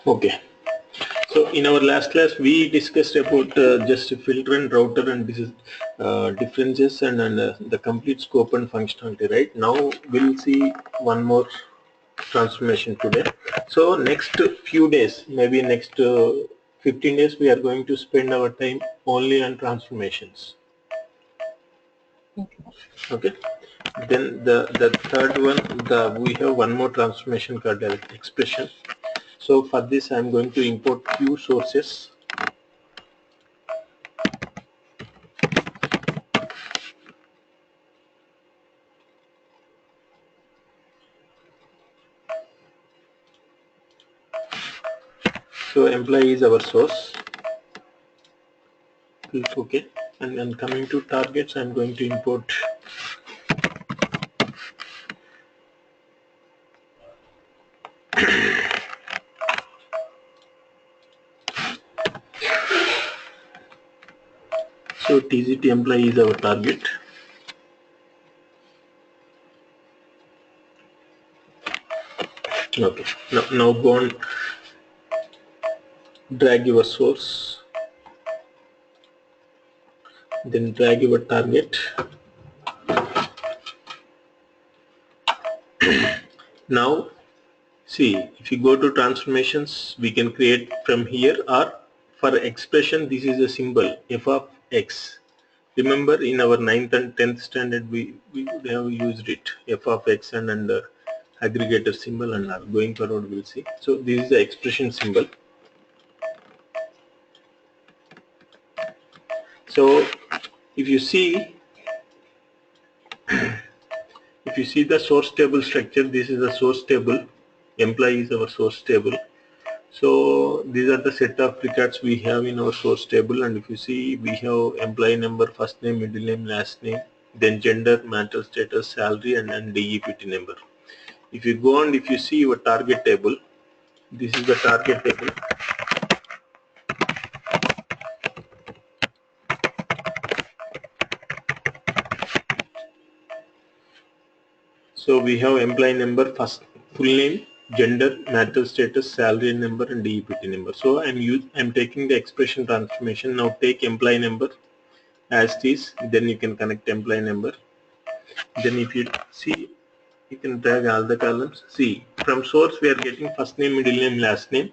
Okay. So in our last class, we discussed about just filter and router and this is differences and the complete scope and functionality. Right now, we'll see one more transformation today. So next few days, maybe next 15 days, we are going to spend our time only on transformations. Okay. Then the third one, we have one more transformation called direct expression. So for this, I am going to import few sources. So employee is our source. Click OK. And then coming to targets, I'm going to import so TCT employee is our target. Okay. Now go on, drag your source, then drag your target. Now see, if you go to transformations, we can create from here, or for expression, this is a symbol f of x. Remember in our 9th and 10th standard, we have used it, f of x and aggregator symbol, and going forward we'll see. So this is the expression symbol. So if you see the source table structure, this is the source table. Employee is our source table. So these are the set of records we have in our source table, and if you see, we have employee number, first name, middle name, last name, then gender, marital status, salary, and DEPT number. If you go and if you see your target table, this is the target table. So we have employee number, first full name, gender, marital status, salary number, and DEPT number. So I'm taking the expression transformation. Now take employee number as it is, then you can connect employee number. Then if you see, you can drag all the columns. See, from source we are getting first name, middle name, last name,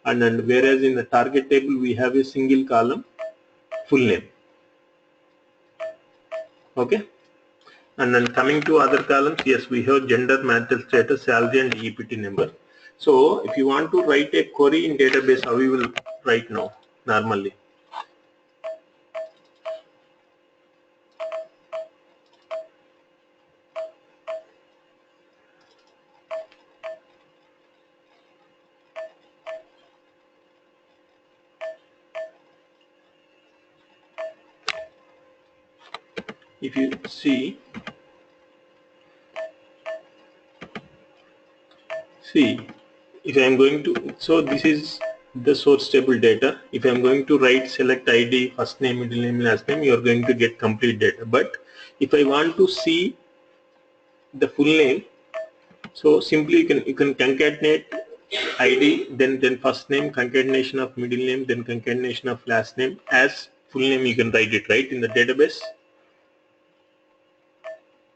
and whereas in the target table we have a single column, full name. Okay. And then coming to other columns, yes, we have gender, marital status, salary, and EPT number. So if you want to write a query in database, how you will write now normally? If you see, if I am going to, so this is the source table data. If I am going to write select ID, first name, middle name, last name, you are going to get complete data. But if I want to see the full name, so simply you can concatenate ID, then first name, concatenation of middle name, then concatenation of last name as full name. You can write it right in the database.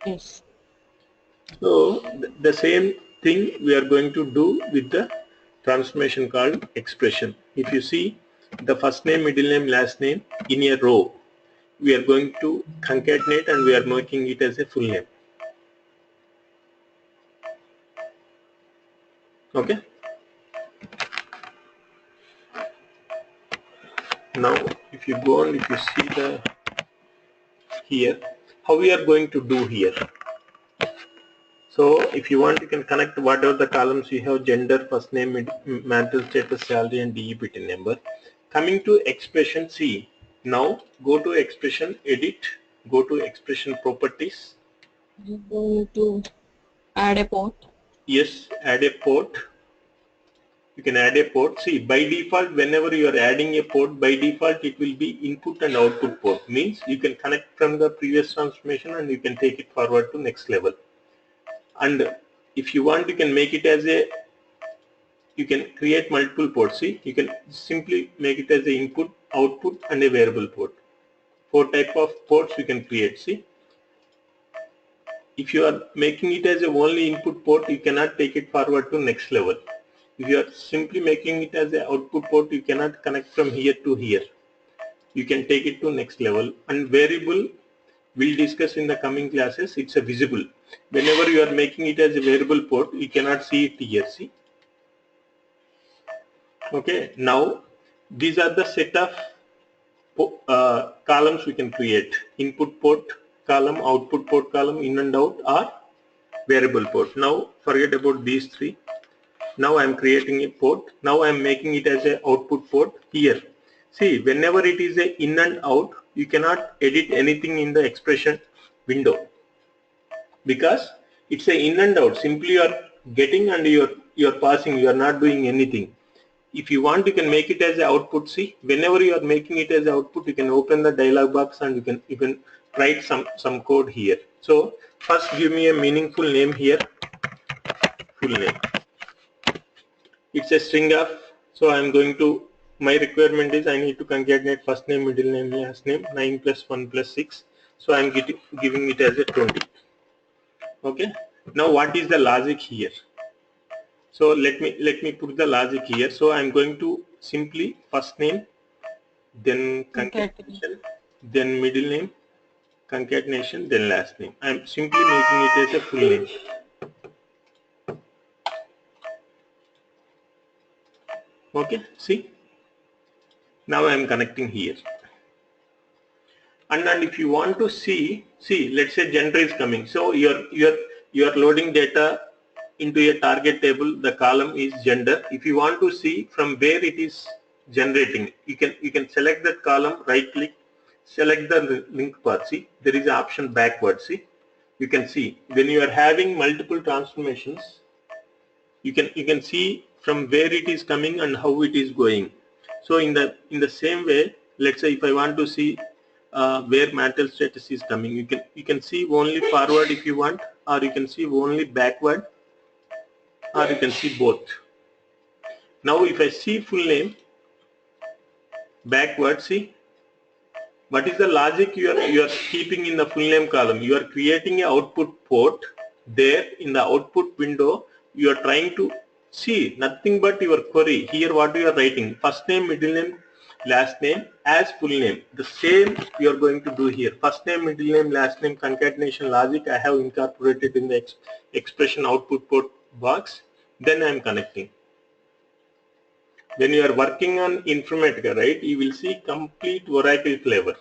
Yes. So the same thing we are going to do with the transformation called expression. If you see the first name, middle name, last name in a row, we are going to concatenate and we are making it as a full name. Okay. Now if you go and if you see the here, how we are going to do here. So if you want, you can connect whatever the columns you have: gender, first name, marital status, salary, and DEPT number. Coming to expression, see, now go to expression, edit, go to expression properties. I'm going to add a port. Yes, add a port. You can add a port. See, by default, whenever you are adding a port, by default it will be input and output port. Means you can connect from the previous transformation and you can take it forward to next level. And if you want, you can make it as a you can create multiple ports. See, you can simply make it as a input, output, and a variable port. 4 type of ports you can create. See, if you are making it as a only input port, you cannot take it forward to next level. If you are simply making it as an output port, you cannot connect from here to here. You can take it to next level. And variable, we'll discuss in the coming classes. It's a visible. Whenever you are making it as a variable port, you cannot see it here. See. Okay. Now, these are the set of columns we can create. Input port column, output port column, in and out, or variable port. Now, forget about these three. Now I am creating a port. Now I am making it as a output port here. See, whenever it is a in and out, you cannot edit anything in the expression window because it's a in and out. Simply you are getting and you are passing. You are not doing anything. If you want, you can make it as a output. See, whenever you are making it as a output, you can open the dialog box and you can write some code here. So first, give me a meaningful name here. Full name. It's a string of, so I'm going to, my requirement is I need to concatenate first name, middle name, last name, 9 plus 1 plus 6. So I'm giving it as a 20. Okay. Now what is the logic here? So let me put the logic here. So I'm going to simply first name, then concatenation, then middle name, concatenation, then last name. I'm simply making it as a full name. Okay. See. Now I'm connecting here. And if you want to see, let's say gender is coming. So you're loading data into a target table. The column is gender. If you want to see from where it is generating, you can select that column, right click, select the link path. See, there is an option backward. See, you can see when you are having multiple transformations, you can see from where it is coming and how it is going. So in the same way, let's say if I want to see where marital status is coming, you can see only forward if you want, or you can see only backward, or you can see both. Now if I see full name backward, see what is the logic you are keeping in the full name column. You are creating an output port there in the output window. You are trying to see nothing but your query. Here what you are writing, first name, middle name, last name as full name. The same you are going to do here. First name, middle name, last name, concatenation logic I have incorporated in the expression output port box. Then I am connecting. When you are working on Informatica, right, you will see complete Oracle flavor.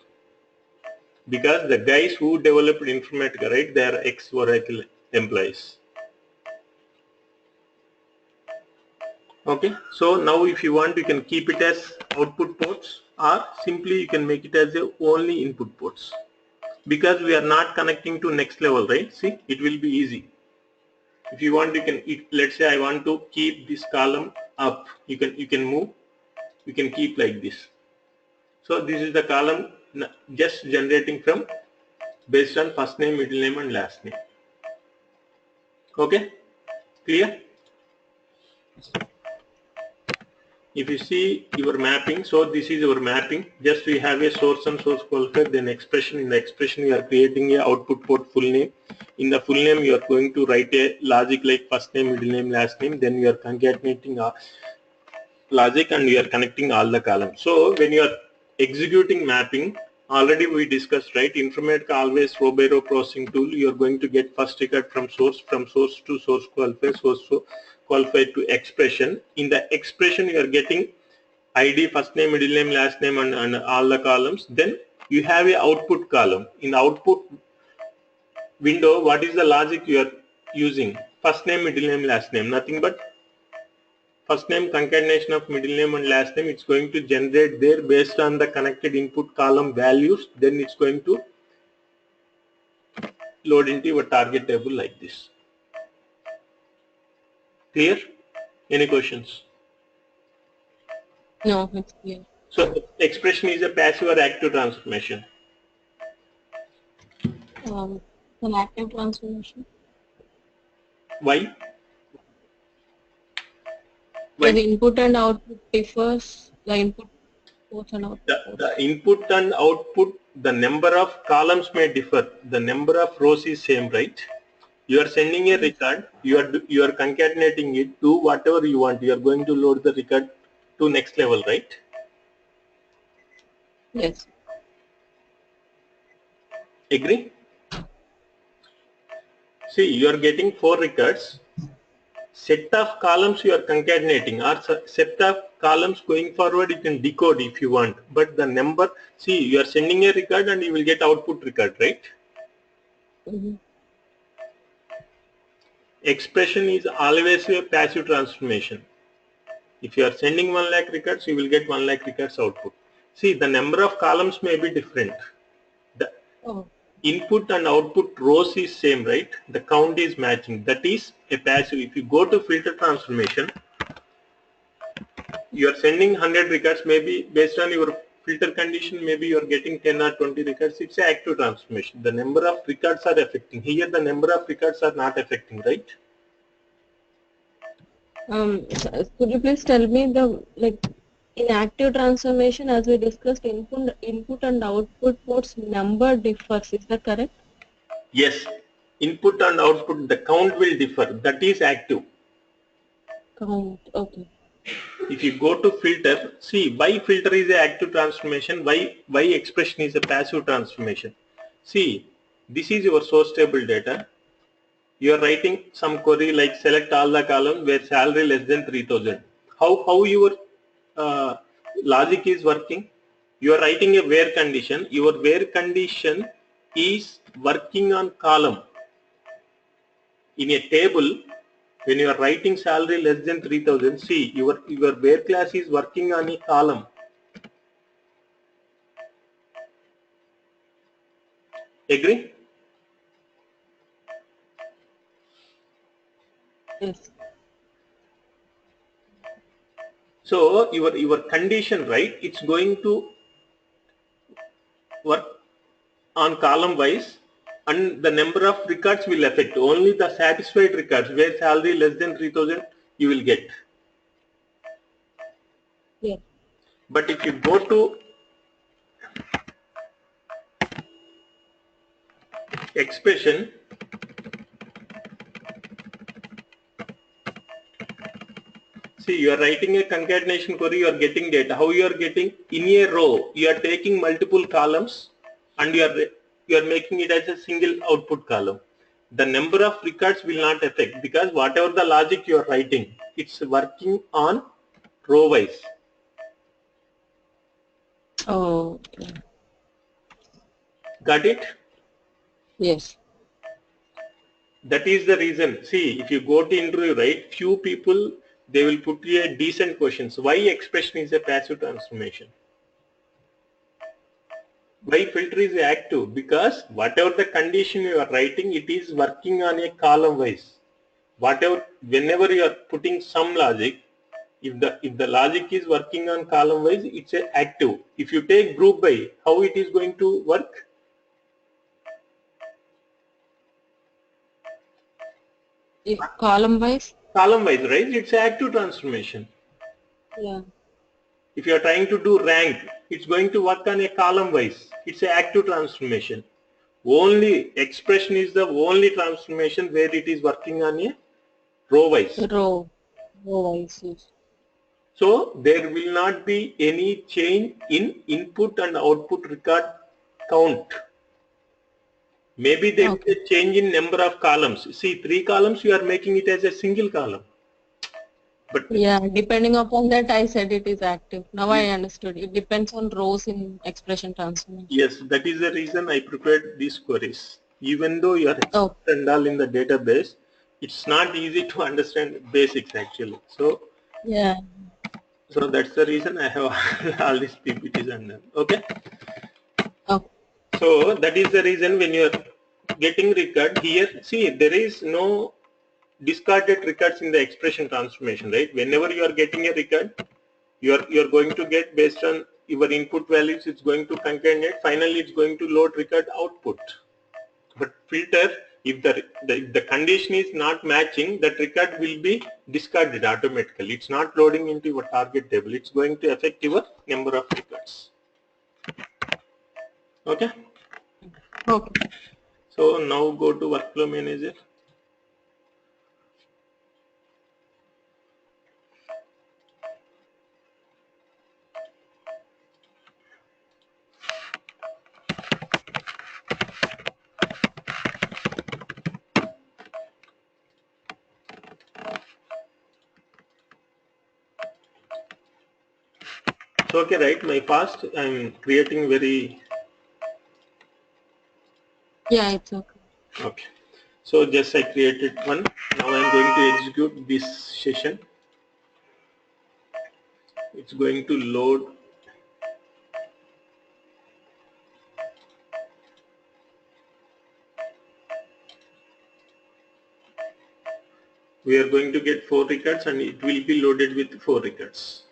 Because the guys who developed Informatica, right, they are ex-Oracle employees. Okay, so now if you want, you can keep it as output ports, or simply you can make it as a only input ports. Because we are not connecting to next level, right? See, it will be easy. If you want, you can. Let's say I want to keep this column up. You can move. You can keep like this. So this is the column just generating from based on first name, middle name, and last name. Okay, clear? If you see your mapping, so this is your mapping. Just we have a source and source qualifier, then expression. In the expression, we are creating a output port full name. In the full name, you are going to write a logic like first name, middle name, last name. Then you are concatenating a logic and you are connecting all the columns. So when you are executing mapping, already we discussed, right? Informatica always row by row processing tool. You are going to get first record from source to source qualifier, source qualified to expression. In the expression, you are getting ID, first name, middle name, last name, and all the columns. Then you have a output column. In the output window, what is the logic you are using? First name, middle name, last name. Nothing but first name concatenation of middle name and last name. It's going to generate there based on the connected input column values. Then it's going to load into your target table like this. Clear? Any questions? No, it's clear. So expression is a passive or active transformation? An active transformation. Why? Because when you are executing mapping, so this is your mapping. When you are executing mapping, so this is your mapping. When you are executing mapping, so this is your mapping. When you are executing mapping, so this is your mapping. When you are executing mapping, so this is your mapping. When you are executing mapping, so this is your mapping. When you are executing mapping, so this is your mapping. When you are executing mapping, so this is your mapping. Why? So the input and output differs. The input ports and output ports. The input and output, the number of columns may differ. The number of rows is same, right? You are sending a record. You are concatenating it to whatever you want. You are going to load the record to next level, right? Yes. Agree? See, you are getting 4 records. Set of columns you are concatenating, or set of columns going forward you can decode if you want. But the number, see, you are sending a record and you will get output record, right? Mm-hmm. Expression is always a passive transformation. If you are sending 1 lakh records, you will get 1 lakh records output. See, the number of columns may be different. The input and output rows is same, right? The count is matching. That is a passive. If you go to filter transformation, you are sending 100 records, maybe based on your filter condition, maybe you are getting 10 or 20 records. It's an active transformation. The number of records are affecting. Here the number of records are not affecting, right? Could you please tell me in active transformation, as we discussed, input and output ports number differs. Is that correct? Yes. Input and output, the count will differ. That is active. Count. Okay. If you go to filter, see, why filter is an active transformation, why expression is a passive transformation. See, this is your source table data. You are writing some query like select all the columns where salary less than 3,000. How your logic is working? You are writing a where condition. Your where condition is working on column. In a table, when you are writing salary less than 3,000, see, your where class is working on a column. Agree? Yes. So your condition, right? It's going to work on column wise, and the number of records will affect only the satisfied records where salary less than 3,000 you will get. Yeah. But if you go to expression, see, you are writing a concatenation query, you are getting data. How you are getting? In a row, you are taking multiple columns and you are making it as a single output column. The number of records will not affect, because whatever the logic you are writing, it's working on row wise. Oh, okay. Got it? Yes. That is the reason. See, if you go to interview, right, few people, they will put you a decent questions. Why expression is a passive transformation? Why filter is active? Because whatever the condition you are writing, it is working on a column wise. Whenever you are putting some logic, if the logic is working on column wise, it's a active. If you take group by, how it is going to work? Column wise? Column wise, right? It's an active transformation. Yeah. If you are trying to do rank, it's going to work on a column wise. It's an active transformation. Only expression is the only transformation where it is working on a row wise. Row wise, yes. So there will not be any change in input and output record count. Maybe there is a change in number of columns. See, 3 columns, you are making it as a single column. But yeah, depending upon that, I said it is active. Now I understood. It depends on rows in expression transformation. yes, that is the reason I prepared these queries. Even though you are and all in the database, it's not easy to understand basics actually. So yeah. So that's the reason I have all these PPTs and done. Okay. Okay. So that is the reason when you are getting record here, see, there is no discarded records in the expression transformation, right? Whenever you are getting a record, you are going to get based on your input values, it's going to concatenate, finally it's going to load record output. But filter, If the condition is not matching, that record will be discarded automatically. It's not loading into your target table. It's going to affect your number of records. Okay. Okay. So now go to workflow manager. So okay, right? My past, I'm creating very. Yeah, it's okay. Okay. So just I created one. Now I'm going to execute this session. It's going to load. We are going to get 4 records and it will be loaded with 4 records.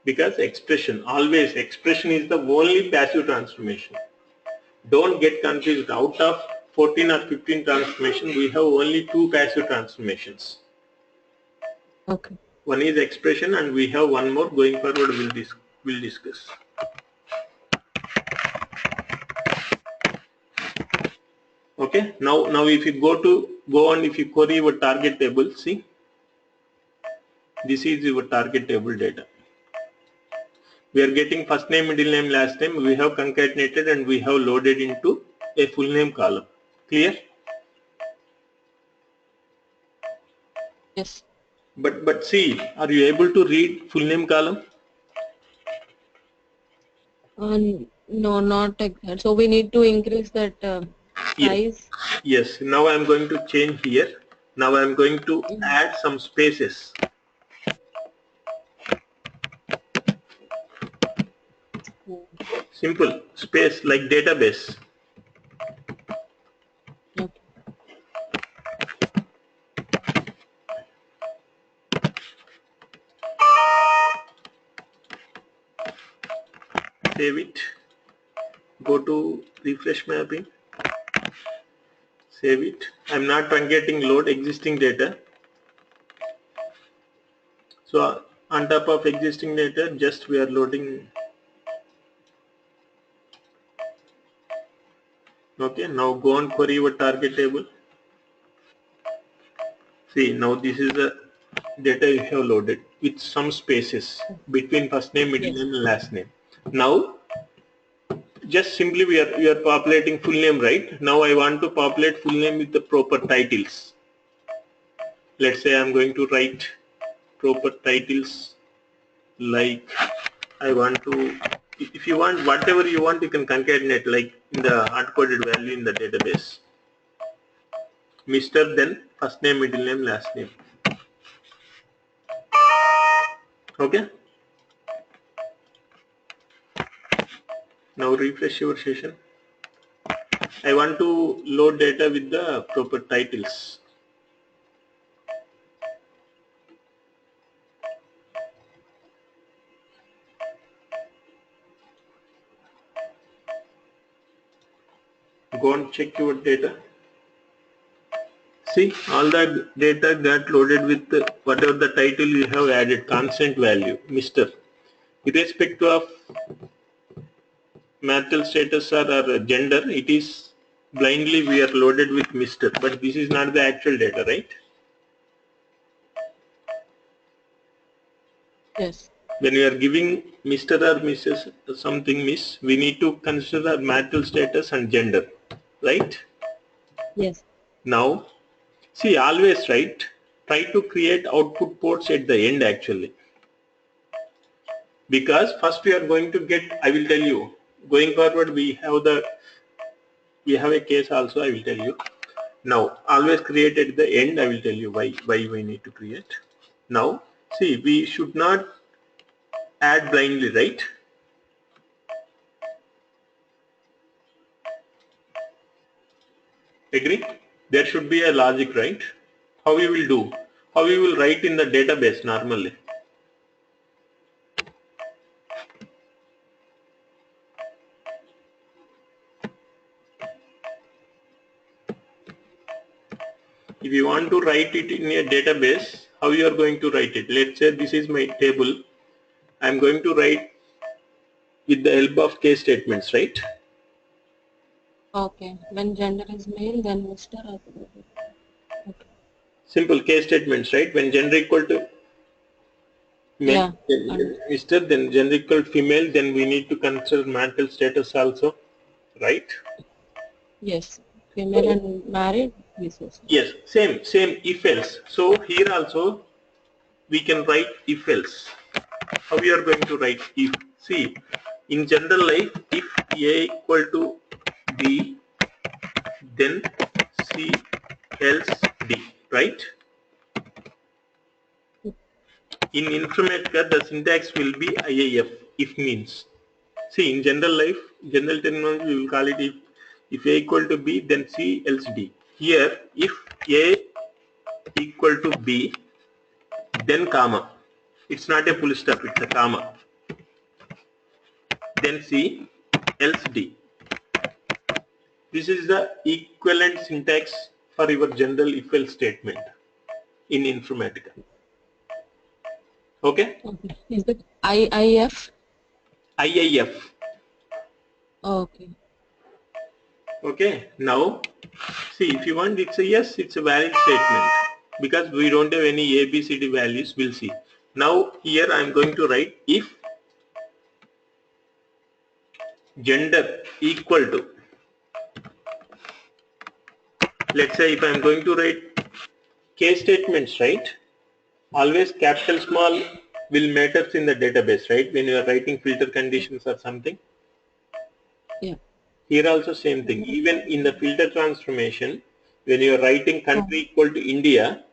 Because expression, always expression is the only passive transformation. Don't get confused. Out of 14 or 15 transformation, we have only 2 passive transformations. Okay. One is expression and we have one more going forward we'll discuss. Okay, now if you go on, if you query your target table, see, this is your target table data. We are getting first name, middle name, last name. We have concatenated and we have loaded into a full name column. Clear? Yes. But see, are you able to read full name column? No, not like that. So we need to increase that Yes. size. Yes. Now I am going to change here. Now I am going to add some spaces. Simple space like database. Okay. Save it. Go to refresh mapping. Save it. I'm not truncating load existing data. So on top of existing data, just we are loading. Okay, now go on query your target table. See, now this is the data you have loaded with some spaces between first name, middle Yes. name and last name. Now just simply we are populating full name, right? Now I want to populate full name with the proper titles. Let's say I'm going to write proper titles like I want to, if you want whatever you want, you can concatenate like in the hard-coded value in the database. Mr. then first name, middle name, last name. Okay. Now refresh your session. I want to load data with the proper titles. Go and check your data. See, all that data got loaded with whatever the title you have added, constant value, Mr. Irrespective of marital status or gender, it is blindly we are loaded with Mr. But this is not the actual data, right? Yes. When we are giving Mr. or Mrs. something Miss, we need to consider marital status and gender, right? Yes. Now, see, always right, try to create output ports at the end actually. Because first we are going to get, I will tell you, going forward we have a case also, I will tell you. Now, always create at the end, I will tell you why we need to create. Now, see, we should not add blindly, right? Agree? There should be a logic, right? How we will do? How we will write in the database normally? if you want to write it in a database, how you are going to write it? Let's say this is my table. I'm going to write with the help of case statements, right? Okay. When gender is male, then Mr. Okay. Simple case statements, right? When gender equal to male, Yeah. Mr., then gender equal to female, then we need to consider marital status also, right? Yes. Female and married, this is. Yes, same if else. So here also we can write if else. How we are going to write if? See, in general life, if A equal to B, then C else D, right? In Informatica, the syntax will be IIF, if means. See, in general life, general terminology, we will call it if A equal to B, then C else D. Here, if A equal to B, then comma. It's not a full stop, it's a comma. Then C else D. This is the equivalent syntax for your general if else statement in Informatica. Okay? Okay. Is it IIF? IIF. Okay. Okay. Now, see, if you want, it's a yes, it's a valid statement because we don't have any ABCD values. We'll see. Now, here I am going to write if gender equal to. Let's say if I am going to write case statements, right? Always capital small will matters in the database, right? When you are writing filter conditions or something. Yeah. Here also same thing. Even in the filter transformation, when you are writing country equal to India,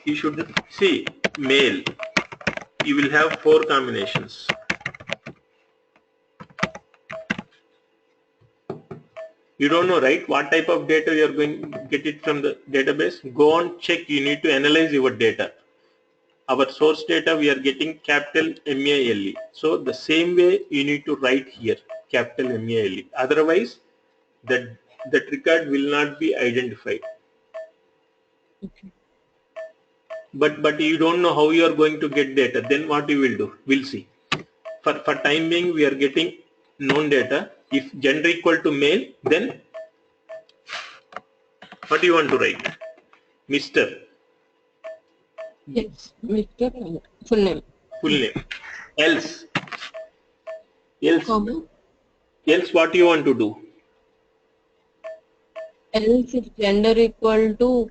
you should see male. You will have 4 combinations. You don't know, right? What type of data you are going to get it from the database? Go on, check. You need to analyze your data. Our source data we are getting capital MALE. So the same way you need to write here capital MALE. Otherwise, that record will not be identified. Okay. But you don't know how you are going to get data. Then what you will do? We'll see. For time being, we are getting known data. If gender equal to male, then what do you want to write? Mr. Yes. Mr. and full name. Full name. Else Comma. what you want to do? Else if gender equal to.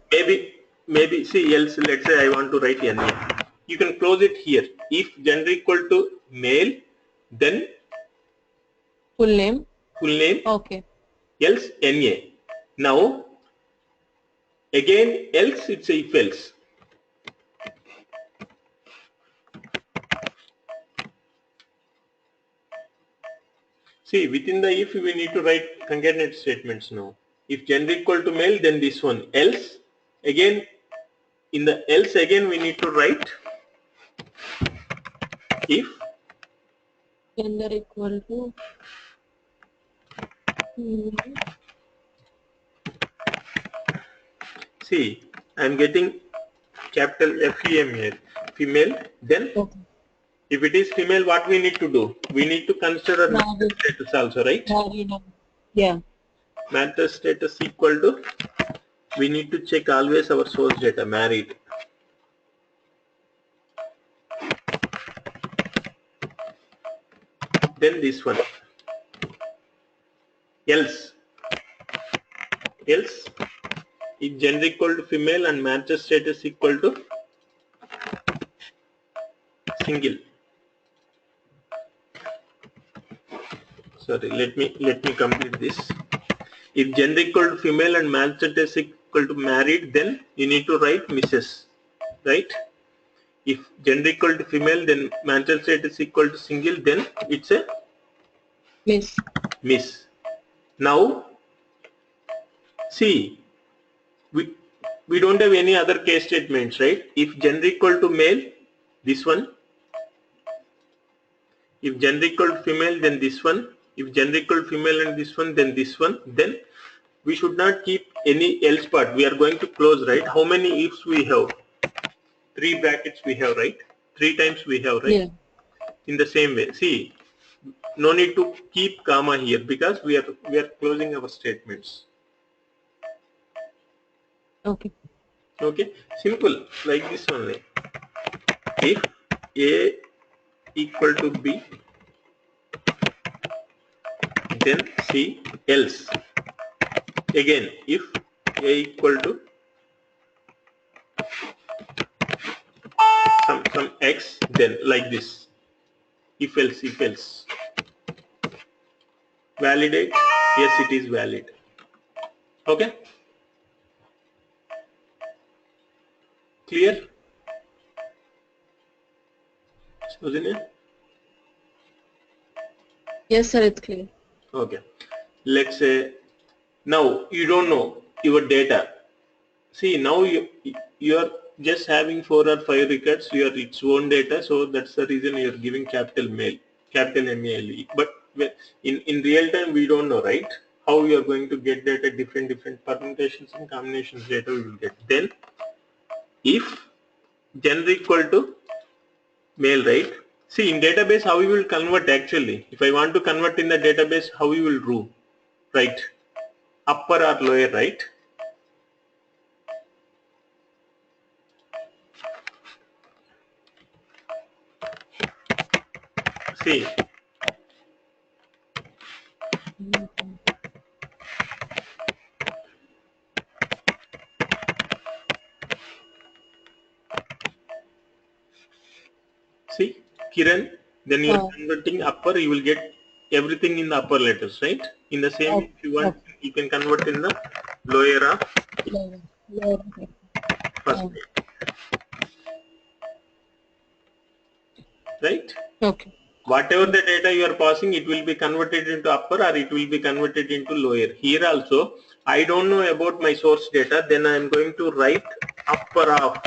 Maybe see else, let's say I want to write NA. You can close it here. If gender equal to male, then Full name. Okay. Else NA. Now again else it's a if else. See, within the if we need to write concatenate statements now. If gender equal to male, then this one. Else, again, in the else again we need to write if Gender equal to. See, I am getting capital FEM here. Female, then Okay. if it is female, what we need to do? We need to consider marital status also, right? Married. Yeah. Marital status equal to, we need to check always our source data, married. Then this one. Else, if gender equal to female and marital status equal to single. Sorry, let me complete this. If gender equal to female and marital status equal to married, then you need to write Mrs. Right? If gender equal to female, then marital status equal to single, then it's a Miss. Now, see, we don't have any other case statements, right? If gender equal to male, this one. If gender equal to female, then this one. If gender equal to female and this one, then this one. Then we should not keep any else part. We are going to close, right? How many ifs we have? 3 brackets we have, right? 3 times we have, right? Yeah. In the same way, see, no need to keep comma here because we are closing our statements. Okay. Okay, simple, like this only. If A equal to B, then C else. Again, if A equal to some X, then like this. If else. Validate, yes, it is valid. Okay, clear? Saujanya? Yes, sir, it's clear. Okay, let's say now you don't know your data. See, now you are just having 4 or 5 records, you are its own data, so that's the reason you are giving capital MALE. But in real time we don't know, right? How you are going to get data, different permutations and combinations data we will get. Then if gender equal to male, right? See, in database how we will convert actually. If I want to convert in the database, how we will do, right? Upper or lower, right? See, see, Kiran, then you are converting upper, you will get everything in the upper letters, right? In the same, if you want, you can convert in the lower of first name, right? Okay. Whatever the data you are passing, it will be converted into upper or it will be converted into lower. Here also, I don't know about my source data, then I am going to write upper of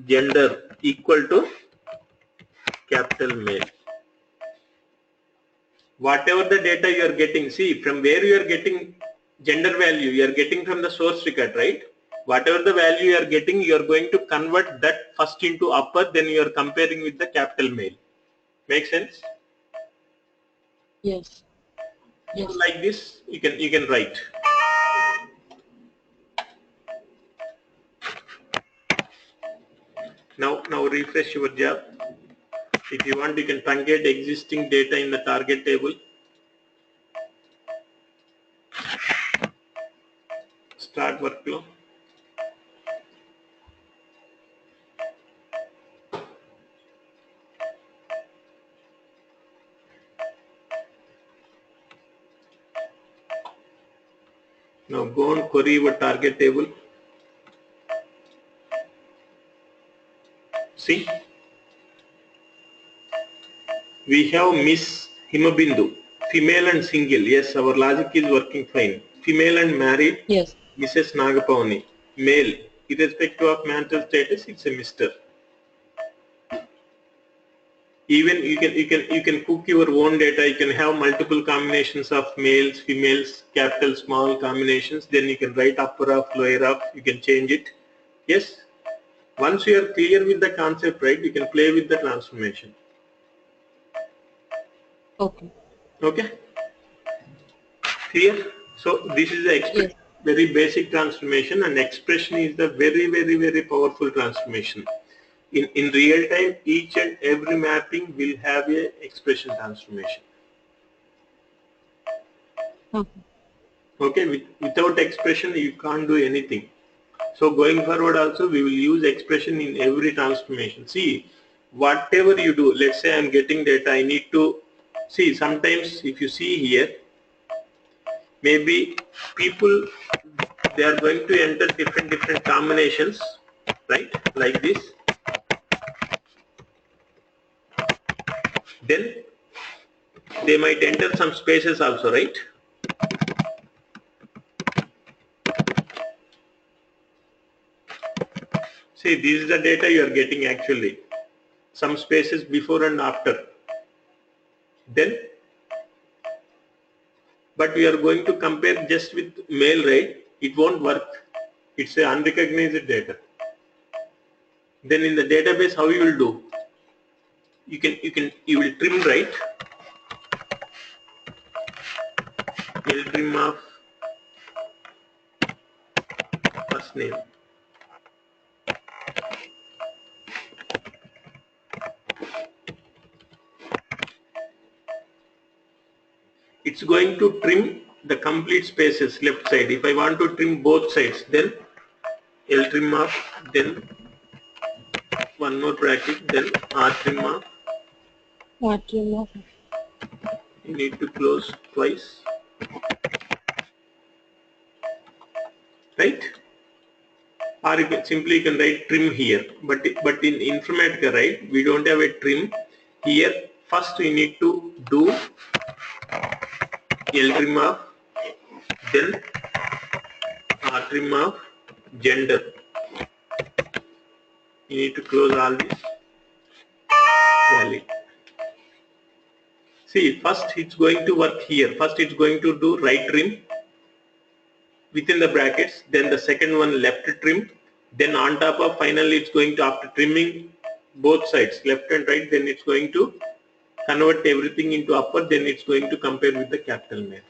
gender equal to capital male. Whatever the data you are getting, see from where you are getting gender value, you are getting from the source record, right? Whatever the value you are getting, you are going to convert that first into upper, then you are comparing with the capital male. Make sense? Yes. So like this, you can write. Now refresh your job. If you want, you can truncate existing data in the target table. Start workflow. Now go and query your target table. See, we have Miss Himabindu, female and single. Yes, our logic is working fine. Female and married. Yes. Mrs. Nagapavani. Male, irrespective of marital status, it's a Mr. Even you can cook your own data. You can have multiple combinations of males, females, capital, small combinations. Then you can write upper of, lower of. You can change it. Yes. Once you are clear with the concept, right, you can play with the transformation. Okay. Okay. Clear? So this is the very basic transformation, and expression is the very powerful transformation. In real time, each and every mapping will have a expression transformation. Okay, without expression you can't do anything. So going forward also we will use expression in every transformation. See, whatever you do, let's say I'm getting data, I need to see, sometimes if you see here, maybe people, they are going to enter different combinations, right, like this. Then they might enter some spaces also, right? See, this is the data you are getting actually. Some spaces before and after. Then, but we are going to compare just with male, right? It won't work. It's a unrecognized data. Then in the database, how you will do? You will trim, right? You'll trim of first name. It's going to trim the complete spaces left side. If I want to trim both sides, then L trim of, then one more bracket, then R trim of. What you You need to close twice, right? Or you can simply write trim here. But in Informatica, right, we don't have a trim here. First, we need to do L trim of, then R trim of gender. You need to close all this. Valid. See, first it's going to work here. First it's going to do right trim within the brackets, then the second one left trim, then on top of finally it's going to, after trimming both sides left and right, then it's going to convert everything into upper, then it's going to compare with the capital name.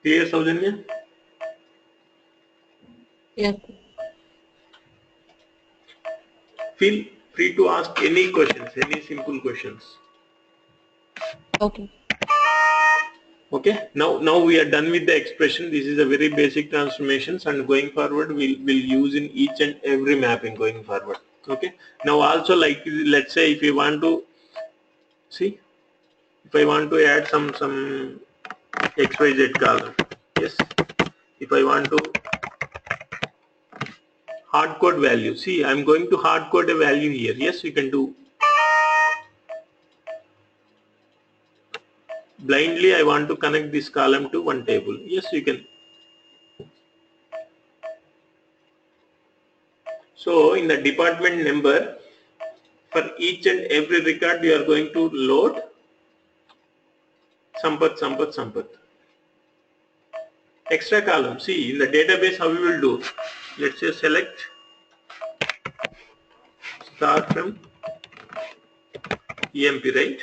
Clear, Saujanya? Yes. Feel free to ask any questions, any simple questions. Okay. Okay, now we are done with the expression. This is a very basic transformations, and going forward we'll use in each and every mapping going forward. Okay, now also, like, let's say if you want to see, if I want to add some XYZ column, yes, if I want to hard code value, see, I'm going to hard code a value here. Yes, you can do. Blindly I want to connect this column to one table. Yes, you can. So in the department number, for each and every record you are going to load Sampath. Extra column. See, in the database how we will do. Let's say select start from EMP, right?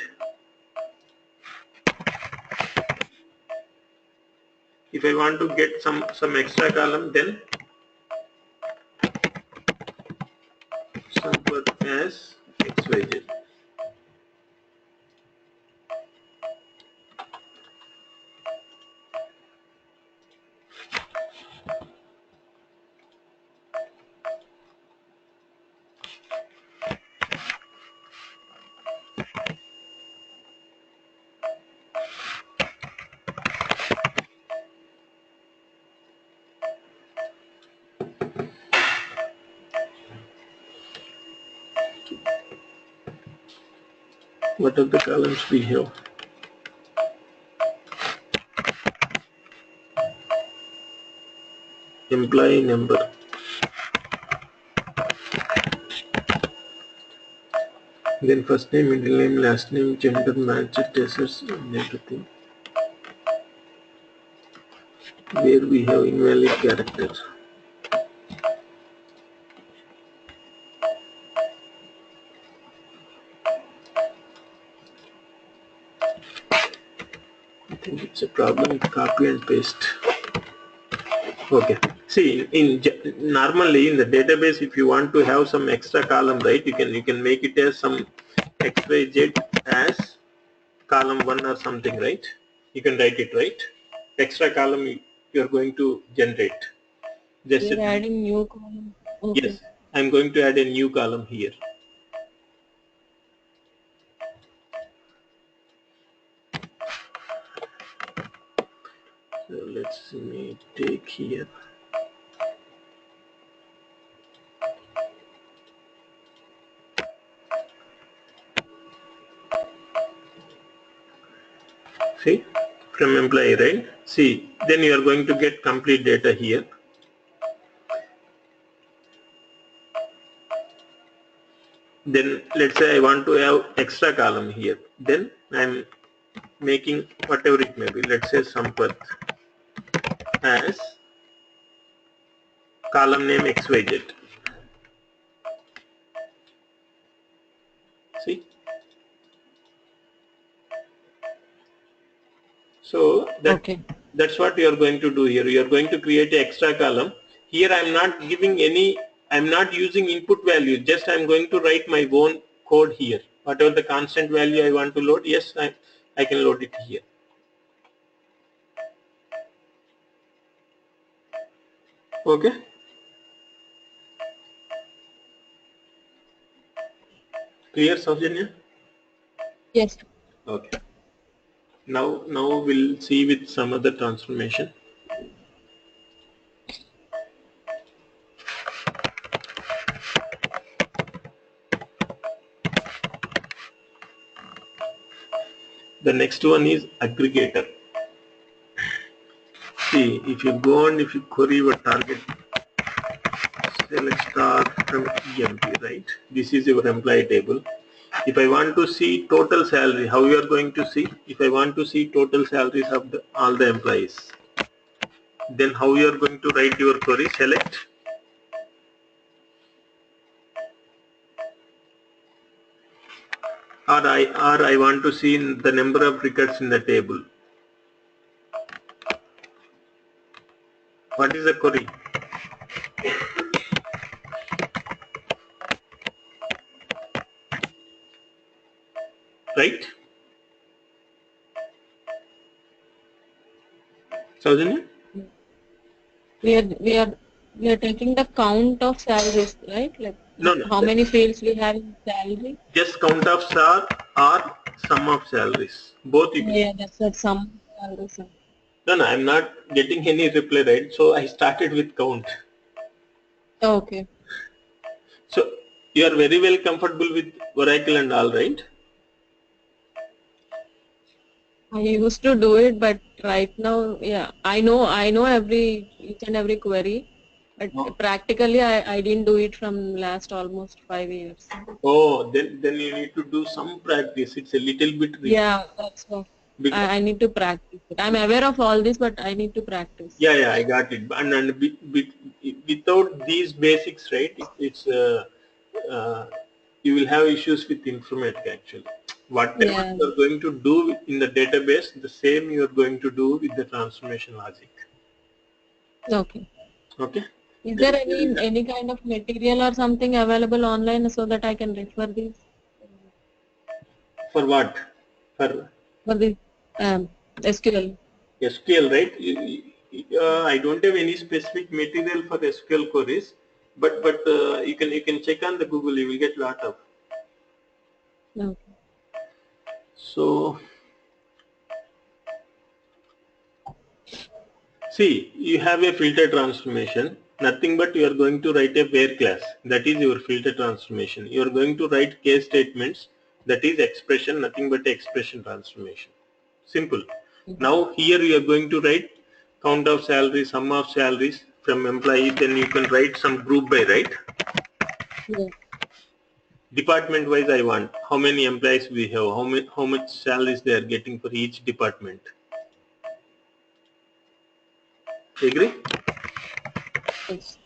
If I want to get some extra column, then Sampath as XYZ. What are the columns we have? Employee number. Then first name, middle name, last name, gender, match, assets, and everything. Where we have invalid characters. I think it's a problem with copy and paste. Okay. See, normally in the database, if you want to have some extra column, right, you can make it as some XYZ as column 1 or something, right? You can write it, right? Extra column you are going to generate. Just You're adding new column. Okay. yes, I'm going to add a new column here. So let's me take here. See, from employee, right? See, then you are going to get complete data here. Then let's say I want to have extra column here. Then I'm making whatever it may be. Let's say Sampath as column name XYZ. See? So that's what you are going to do here. You are going to create an extra column. Here I am not giving any, I am not using input value. Just I am going to write my own code here. Whatever the constant value I want to load, yes, I can load it here. Okay. Clear, Saujanya? Yes. Okay. Now we'll see with some other transformation. The next one is aggregator. See, if you go and if you query your target, select star from EMP, right? This is your employee table. If I want to see total salary, how you are going to see? If I want to see total salaries of all the employees, then how you are going to write your query? Select or I want to see the number of records in the table. What is the query? Right? Saujanya? We are taking the count of salaries, right? Like No. how many fields we have in salary? Just count of star or sum of salaries. Both you can. Yeah, that's what some salaries are. No, I'm not getting any reply, right? So I started with count. Okay. So you are very well comfortable with Oracle and all, right? I used to do it, but right now, yeah, I know each and every query, but practically I didn't do it from last almost 5 years. Oh, then you need to do some practice. It's a little bit risky. Yeah, that's what I need to practice it. I'm aware of all this, but I need to practice. Yeah, I got it. And without these basics, right? You will have issues with informatics actually. Whatever you are going to do in the database, the same you are going to do with the transformation logic. Okay. Okay. Is there any kind of material or something available online so that I can refer this? For what? For the SQL. SQL, right? I don't have any specific material for SQL queries, but you can check on the Google. You will get lot of. Okay. So see, you have a filter transformation. Nothing but you are going to write a where class. That is your filter transformation. You are going to write case statements. That is expression. Nothing but expression transformation. Simple. Now here you are going to write count of salaries, sum of salaries from employee. Then you can write some group by, right? Yeah. Department wise, I want how many employees we have, how much salaries they are getting for each department. Agree? Yes.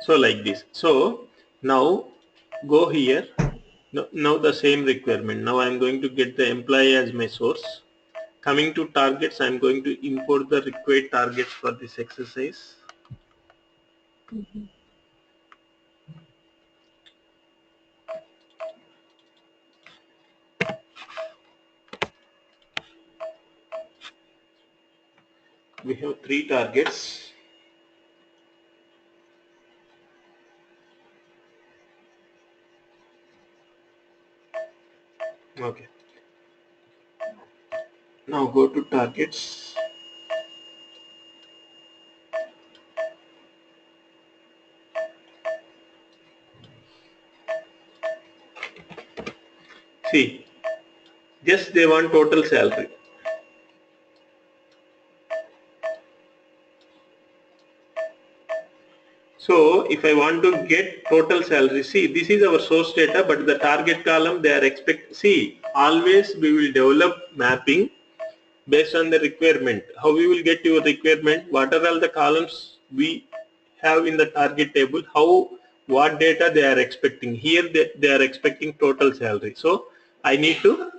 So like this. So now go here. Now the same requirement. Now I am going to get the employee as my source. Coming to targets, I am going to import the required targets for this exercise. We have 3 targets. Okay. Now go to targets. See, just they want total salary. if I want to get total salary, see, this is our source data, but the target column they are see, always we will develop mapping based on the requirement. How we will get your requirement? What are all the columns we have in the target table? What data they are expecting? Here they are expecting total salary. So I need to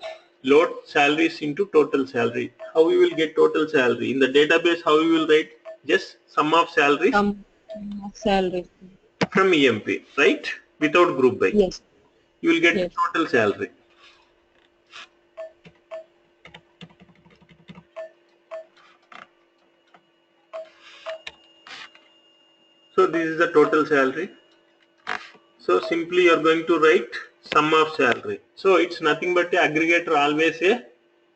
load salaries into total salary. How we will get total salary? In the database, how we will write? Just sum of salaries Salary. from EMP, right? Without group by. Yes. You will get Yes. total salary. So this is the total salary. So simply you are going to write sum of salary. So it's nothing but the aggregator always a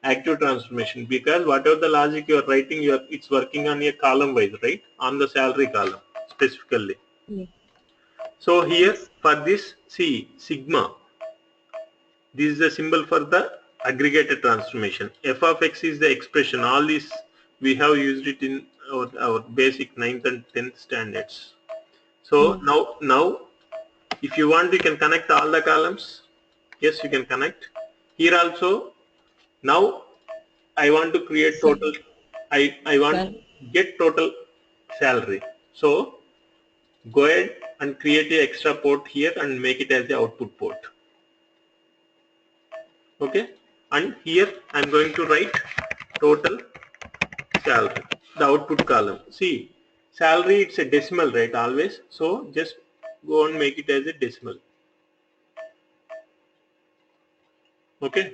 active transformation, because whatever the logic you are writing, it's working on a column wise, right? On the salary column specifically. Yes. So here for this, see, sigma. This is the symbol for the aggregated transformation. F of x is the expression. All these we have used it in our basic 9th and 10th standards. So now if you want, you can connect all the columns. Yes, you can connect. Here also, now I want to create total. I want to get total salary. So go ahead and create an extra port here and make it as the output port. Okay, and here I'm going to write total salary, the output column. See, salary, it's a decimal, right? Always. So just go and make it as a decimal. Okay,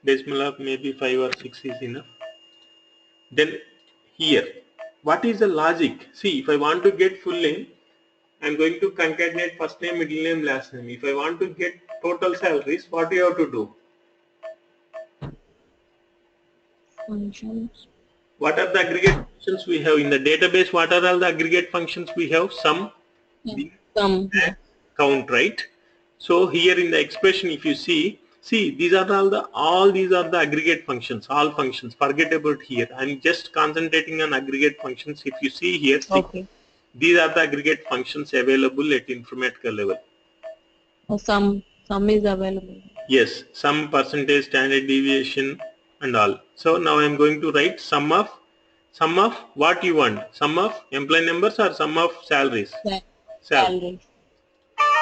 decimal of maybe 5 or 6 is enough. Then here, what is the logic? See, if I want to get full name, I'm going to concatenate first name, middle name, last name. If I want to get total salaries, what do you have to do? Functions. What are the aggregate functions we have in the database? What are all the aggregate functions we have? Sum, count, right? So here in the expression, if you see these are all these are the aggregate functions, all functions. Forget about here. I'm just concentrating on aggregate functions. If you see here, these are the aggregate functions available at Informatica level. Sum is available. Yes, sum, percentage, standard deviation, and all. So now I'm going to write sum of what you want. Sum of employee numbers or sum of salaries? Salaries.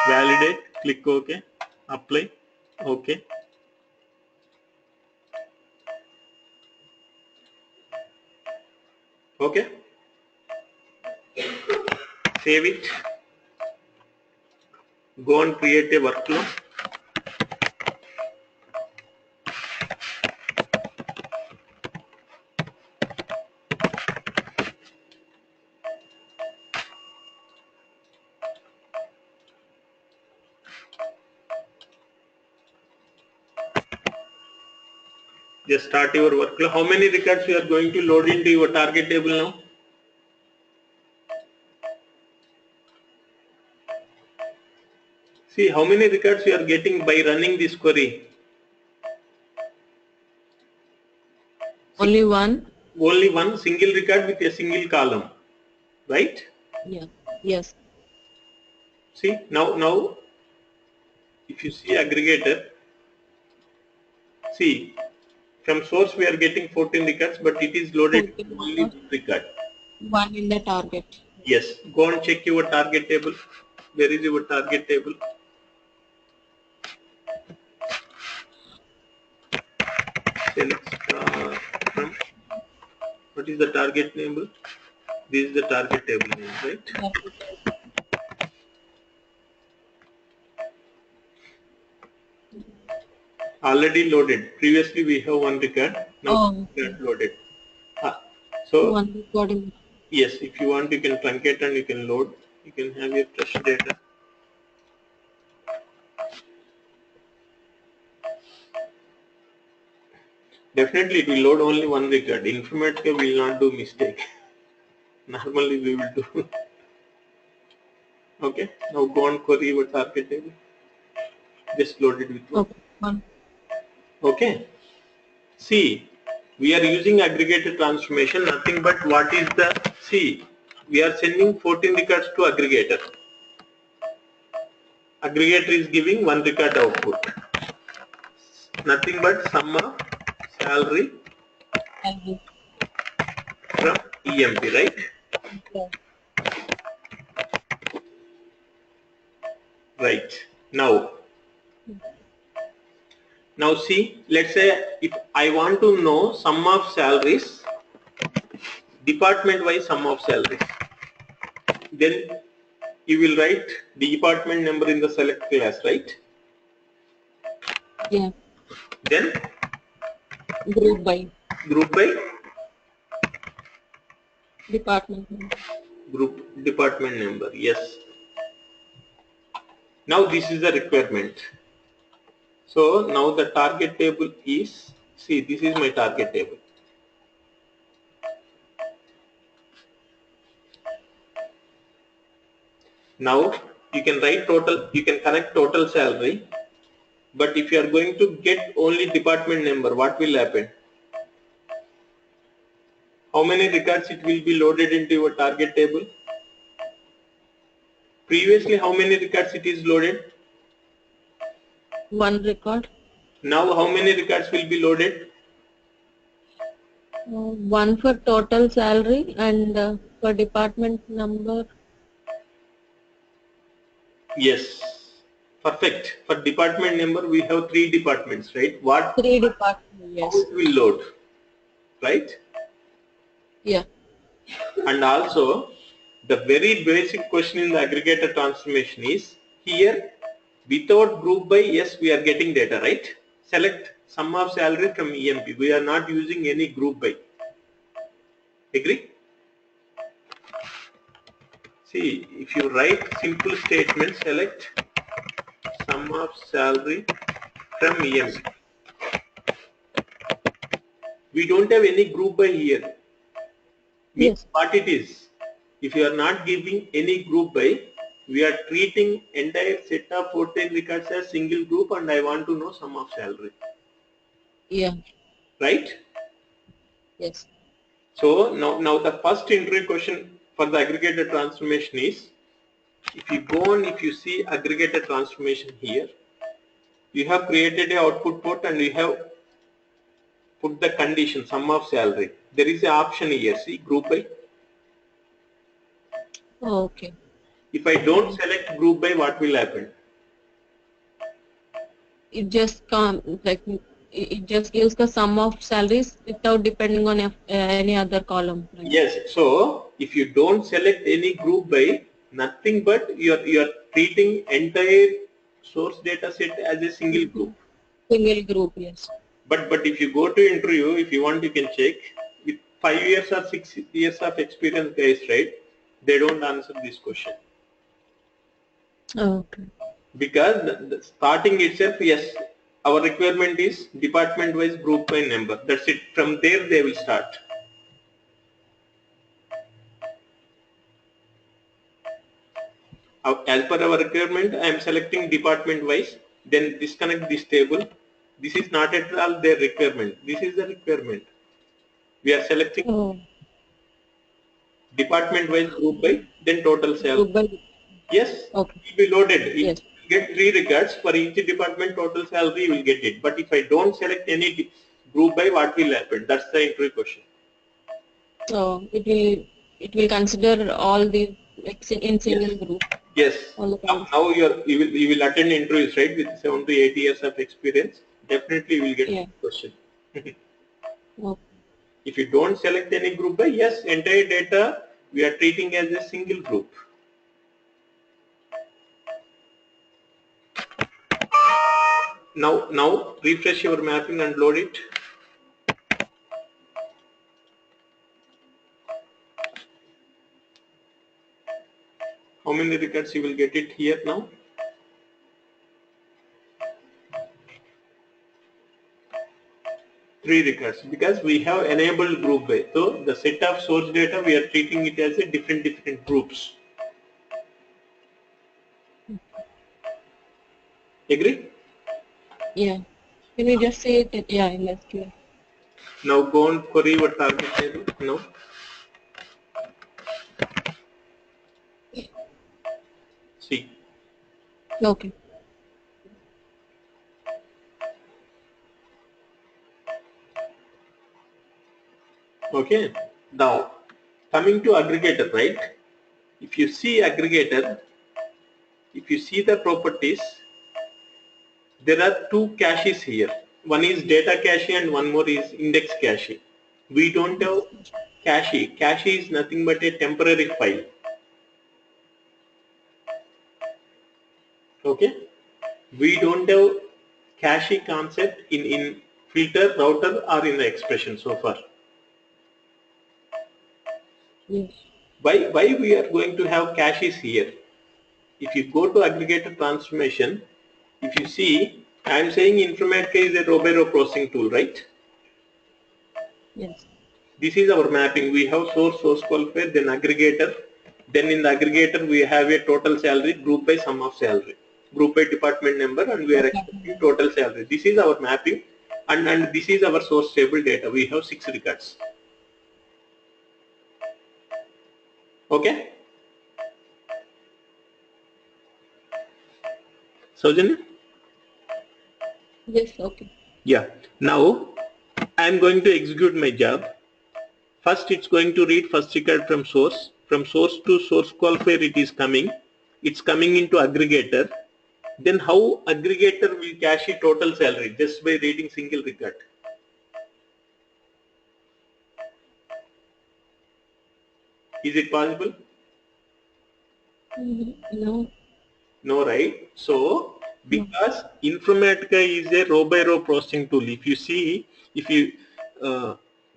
Validate, click OK, apply, OK. Okay. Save it. Go and create a workflow. Just start your workflow. How many records you are going to load into your target table now? See how many records you are getting by running this query. Only one. Only one single record with a single column, right? Yeah. Yes. See now if you see aggregator, see from source we are getting 14 records, but it is loaded only one record. One in the target. Yes. Go and check your target table. Where is your target table? Select from what is the target table? This is the target table name, right? Already loaded. Previously we have one record. Now loaded. So one recording. Yes, if you want, you can truncate and you can load. You can have your fresh data. Definitely it will load only one record. Informatica will not do mistake. Normally we will do. Okay, now go and query your target table. Just load it with one. Okay. See, we are using aggregated transformation, nothing but what is the, see, we are sending 14 records to aggregator. Aggregator is giving one record output. Nothing but sum of salary from EMP, right? Yeah. Right. Now see, let's say if I want to know sum of salaries, department wise sum of salaries, then you will write the department number in the select class, right? Yeah. Then Group by group by department number. group department number. Yes. Now this is the requirement. So now the target table is, see, this is my target table. Now you can write total, you can connect total salary, but if you are going to get only department number, what will happen? How many records it will be loaded into your target table? Previously, how many records it is loaded? One record. Now, how many records will be loaded? One for total salary and for department number. Yes, perfect. For department number, we have 3 departments, right? What? 3 department. How Yes. it will load, right? Yeah. And also, the very basic question in the aggregator transformation is here, without group by, yes, we are getting data, right? Select sum of salary from EMP. We are not using any group by. Agree? See, if you write simple statement, select sum of salary from EMP. We don't have any group by here. Means Yes. what it is? If you are not giving any group by, we are treating entire set of 14 records as single group, and I want to know sum of salary. Yeah. Right? Yes. So now the first interview question for the aggregator transformation is, if you go on, if you see aggregator transformation here, you have created a output port and you have put the condition sum of salary. There is an option here, see, group by. Okay. If I don't select group by, what will happen? It just it just gives the sum of salaries without depending on any other column. Right? Yes. So if you don't select any group by, nothing but you are treating entire source data set as a single group. Single group. Yes. But if you go to interview, if you want, you can check with 5 years or 6 years of experience, guys, right? They don't answer this question Okay. because the starting itself, yes, our requirement is department wise group by number. That's it. From there they will start. As per our requirement, I am selecting department wise, then disconnect this table. This is not at all their requirement. This is the requirement. We are selecting Oh. department wise group by, then total salary. Group by. Yes, Okay. it will be loaded. It Yes. will get 3 records for each department, total salary you will get it. But if I don't select any group by, what will happen? That's the interview question. So it will consider all these like in single Yes. group. Yes. All the Now you will attend interviews, right? With 7 to 8 years of experience, definitely you will get Yeah. question. Okay. If you don't select any group by, yes, entire data we are treating as a single group. Now refresh your mapping and load it. How many records you will get it here now? Three records, because we have enabled group by. So the set of source data we are treating it as a different groups. Agree? Yeah. Can we just say it? Yeah, in SQL. Now go and query your target table. Now see. Okay. Okay. Now, coming to aggregator, right? If you see aggregator, if you see the properties, there are two caches here. One is data cache and one more is index cache. We don't have cache. Cache is nothing but a temporary file. Okay. We don't have cache concept in filter, router or in the expression so far. Yes. Why we are going to have caches here? If you go to aggregator transformation, if you see, I am saying Informatica is a row-by-row processing tool, right? Yes. This is our mapping. We have source qualifier, then aggregator. Then in the aggregator, we have a total salary group by sum of salary, group by department number, and we are expecting total salary. This is our mapping, and this is our source table data. We have 6 records. Okay. Saujanya? Yes. Okay. Yeah. Now I am going to execute my job. First, it's going to read first record from source. From source to source qualifier, it is coming. It's coming into aggregator. Then how aggregator will cache total salary just by reading single record? Is it possible? No. No, right? So because Informatica is a row by row processing tool, if you see, if you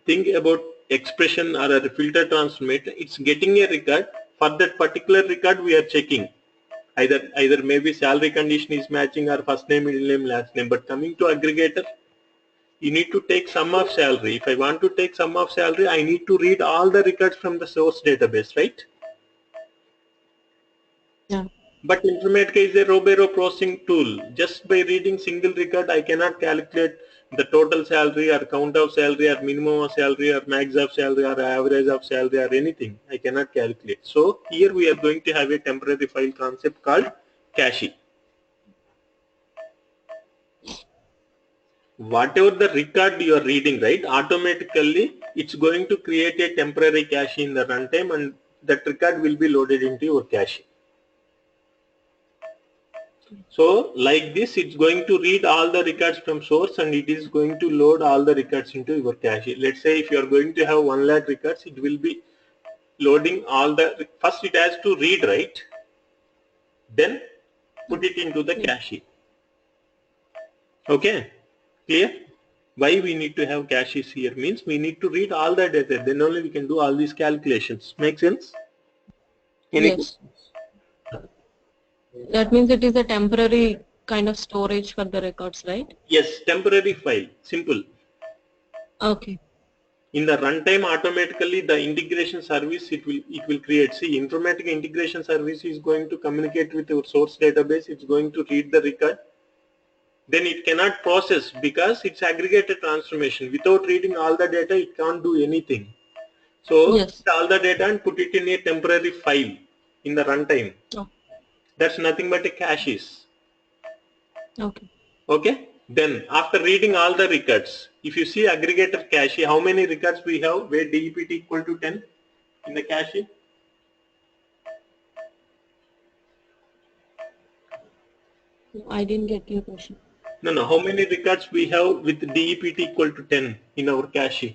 think about expression or a filter transformate, it's getting a record. For that particular record, we are checking either maybe salary condition is matching or first name, middle name, last name. But coming to aggregator, you need to take sum of salary. If I want to take sum of salary, I need to read all the records from the source database, right? Yeah. But Informatica is a row by row processing tool. Just by reading single record, I cannot calculate the total salary or count of salary or minimum of salary or max of salary or average of salary or anything. I cannot calculate. So here we are going to have a temporary file concept called cache. Whatever the record you are reading, right, automatically it's going to create a temporary cache in the runtime, and that record will be loaded into your cache. So like this, it's going to read all the records from source and it is going to load all the records into your cache. Let's say if you are going to have 1 lakh records, it will be loading all the, first it has to read, right? Then put it into the cache. Okay, clear? Why we need to have caches here means we need to read all the data, then only we can do all these calculations. Make sense? Any Yes. That means it is a temporary kind of storage for the records, right? Yes, temporary file, simple. Okay. In the runtime, automatically the integration service it will create. See, Informatica integration service is going to communicate with your source database. It's going to read the record. Then it cannot process because it's aggregated transformation. Without reading all the data, it can't do anything. So Yes. all the data and put it in a temporary file in the runtime. Oh. That's nothing but a caches. Okay. Okay. Then after reading all the records, if you see aggregator cache, how many records we have where DEPT equal to 10 in the cache? I didn't get your question. No. How many records we have with DEPT equal to 10 in our cache?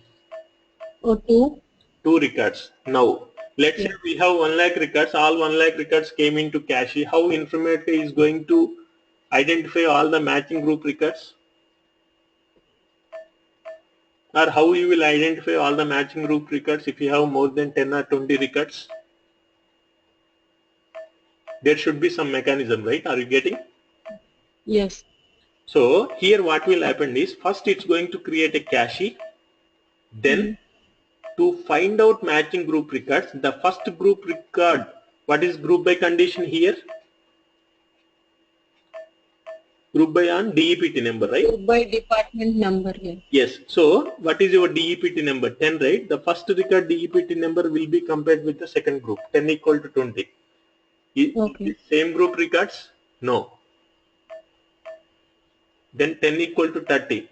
Oh, 2? 2 records. Now, let's say we have 1 lakh records. All 1 lakh records came into cache. How Informatica is going to identify all the matching group records? Or how you will identify all the matching group records if you have more than 10 or 20 records? There should be some mechanism, right? Are you getting? Yes. So here what will happen is first it's going to create a cache. Then to find out matching group records, the first group record, what is group by condition here? Group by on DEPT number, right? Group by department number, yeah. Yes. So what is your DEPT number? 10, right? The first record DEPT number will be compared with the second group, 10 equal to 20. Okay. Same group records? No. Then 10 equal to 30.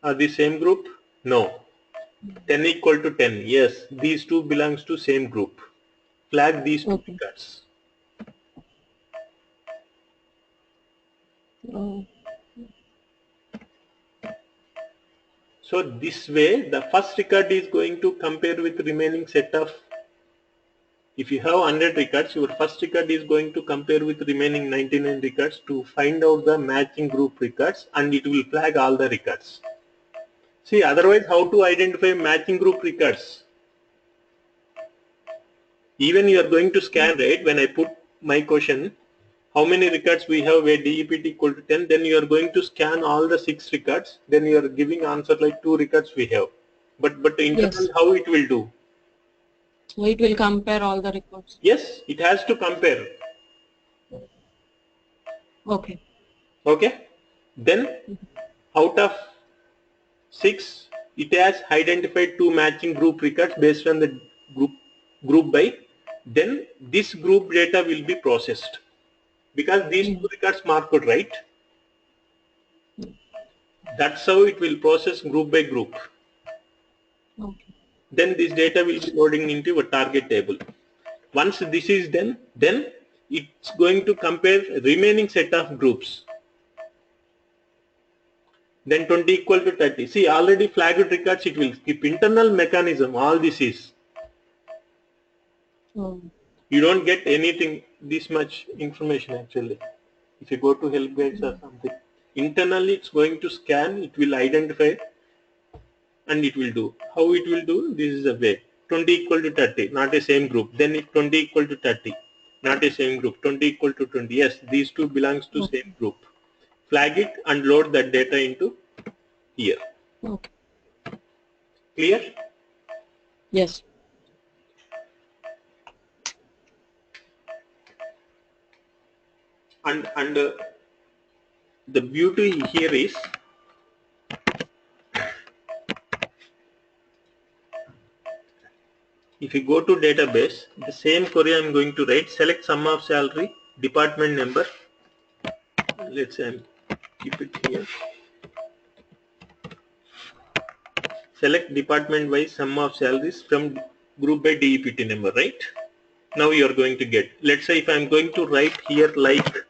Are the same group? No. 10 equal to 10. Yes, these two belongs to same group. Flag these two Okay. records. Oh. So this way, the first record is going to compare with remaining set of. If you have 100 records, your first record is going to compare with remaining 99 records to find out the matching group records, and it will flag all the records. See, otherwise how to identify matching group records? Even you are going to scan, right? When I put my question, how many records we have where DEPT equal to 10, then you are going to scan all the 6 records, then you are giving answer like 2 records we have. But internal, Yes. how it will do? So it will compare all the records. Yes, it has to compare. Okay. Okay. Then out of 6, it has identified 2 matching group records based on the group by. Then this group data will be processed because these 2 records marked, right? That's how it will process group by group. Okay. Then this data will be loading into a target table. Once this is done, then it's going to compare remaining set of groups. Then 20 equal to 30. See, already flagged records, it will keep. Internal mechanism, all this is. Oh. You don't get anything, this much information actually. If you go to help guides or something, internally it's going to scan, it will identify, and it will do. How it will do? This is the way. 20 equal to 30, not a same group. Then 20 equal to 30, not a same group. 20 equal to 20. Yes, these two belongs to Okay. same group. Flag it and load that data into here. Okay. Clear? Yes. And the beauty here is, if you go to database, the same query I'm going to write, select sum of salary, department number. Let's say keep it here. Select department wise sum of salaries from group by DEPT number, right? Now you are going to get, let's say if I'm going to write here like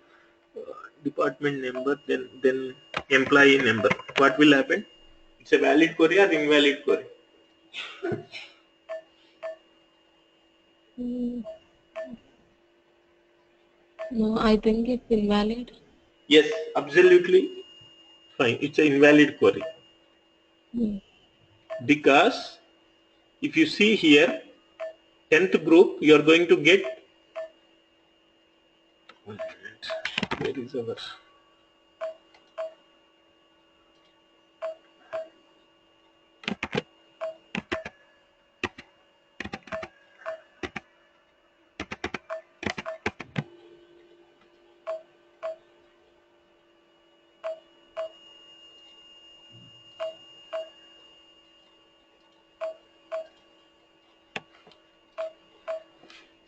department number, then employee number, what will happen? It's a valid query or invalid query? No, I think it's invalid. Yes, absolutely fine. It's an invalid query because if you see here 10th group, you are going to get, one minute, where is our,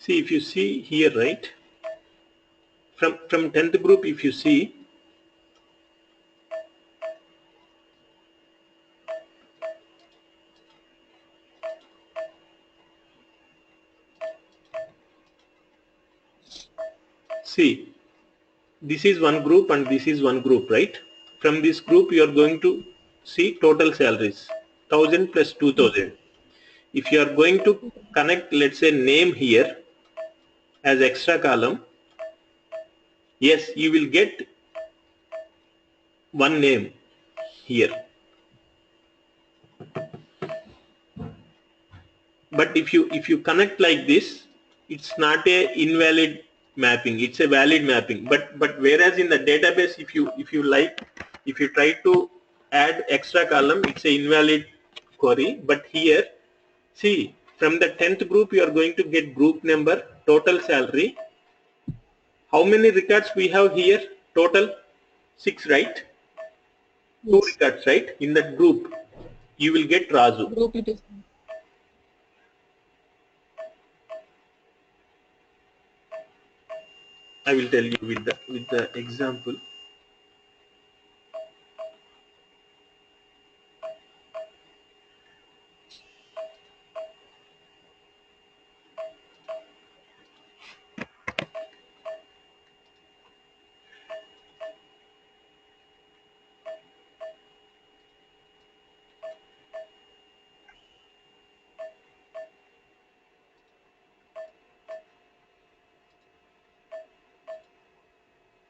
see if you see here, right, from 10th group, if you see, see, this is one group and this is one group, right? From this group you are going to see total salaries 1000 plus 2000. If you are going to connect, let's say, name here as extra column, yes, you will get one name here. But if you connect like this, it's not a invalid mapping, it's a valid mapping. But whereas in the database, if you try to add extra column, it's a invalid query. But here, see, from the 10th group you are going to get group number, total salary. How many records we have here? Total 6, right? Yes. 2 records, right? In that group you will get Raju. Group it is. I will tell you with the example.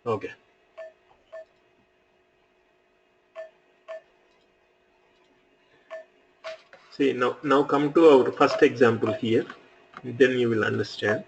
Okay. See, now come to our first example here, then you will understand.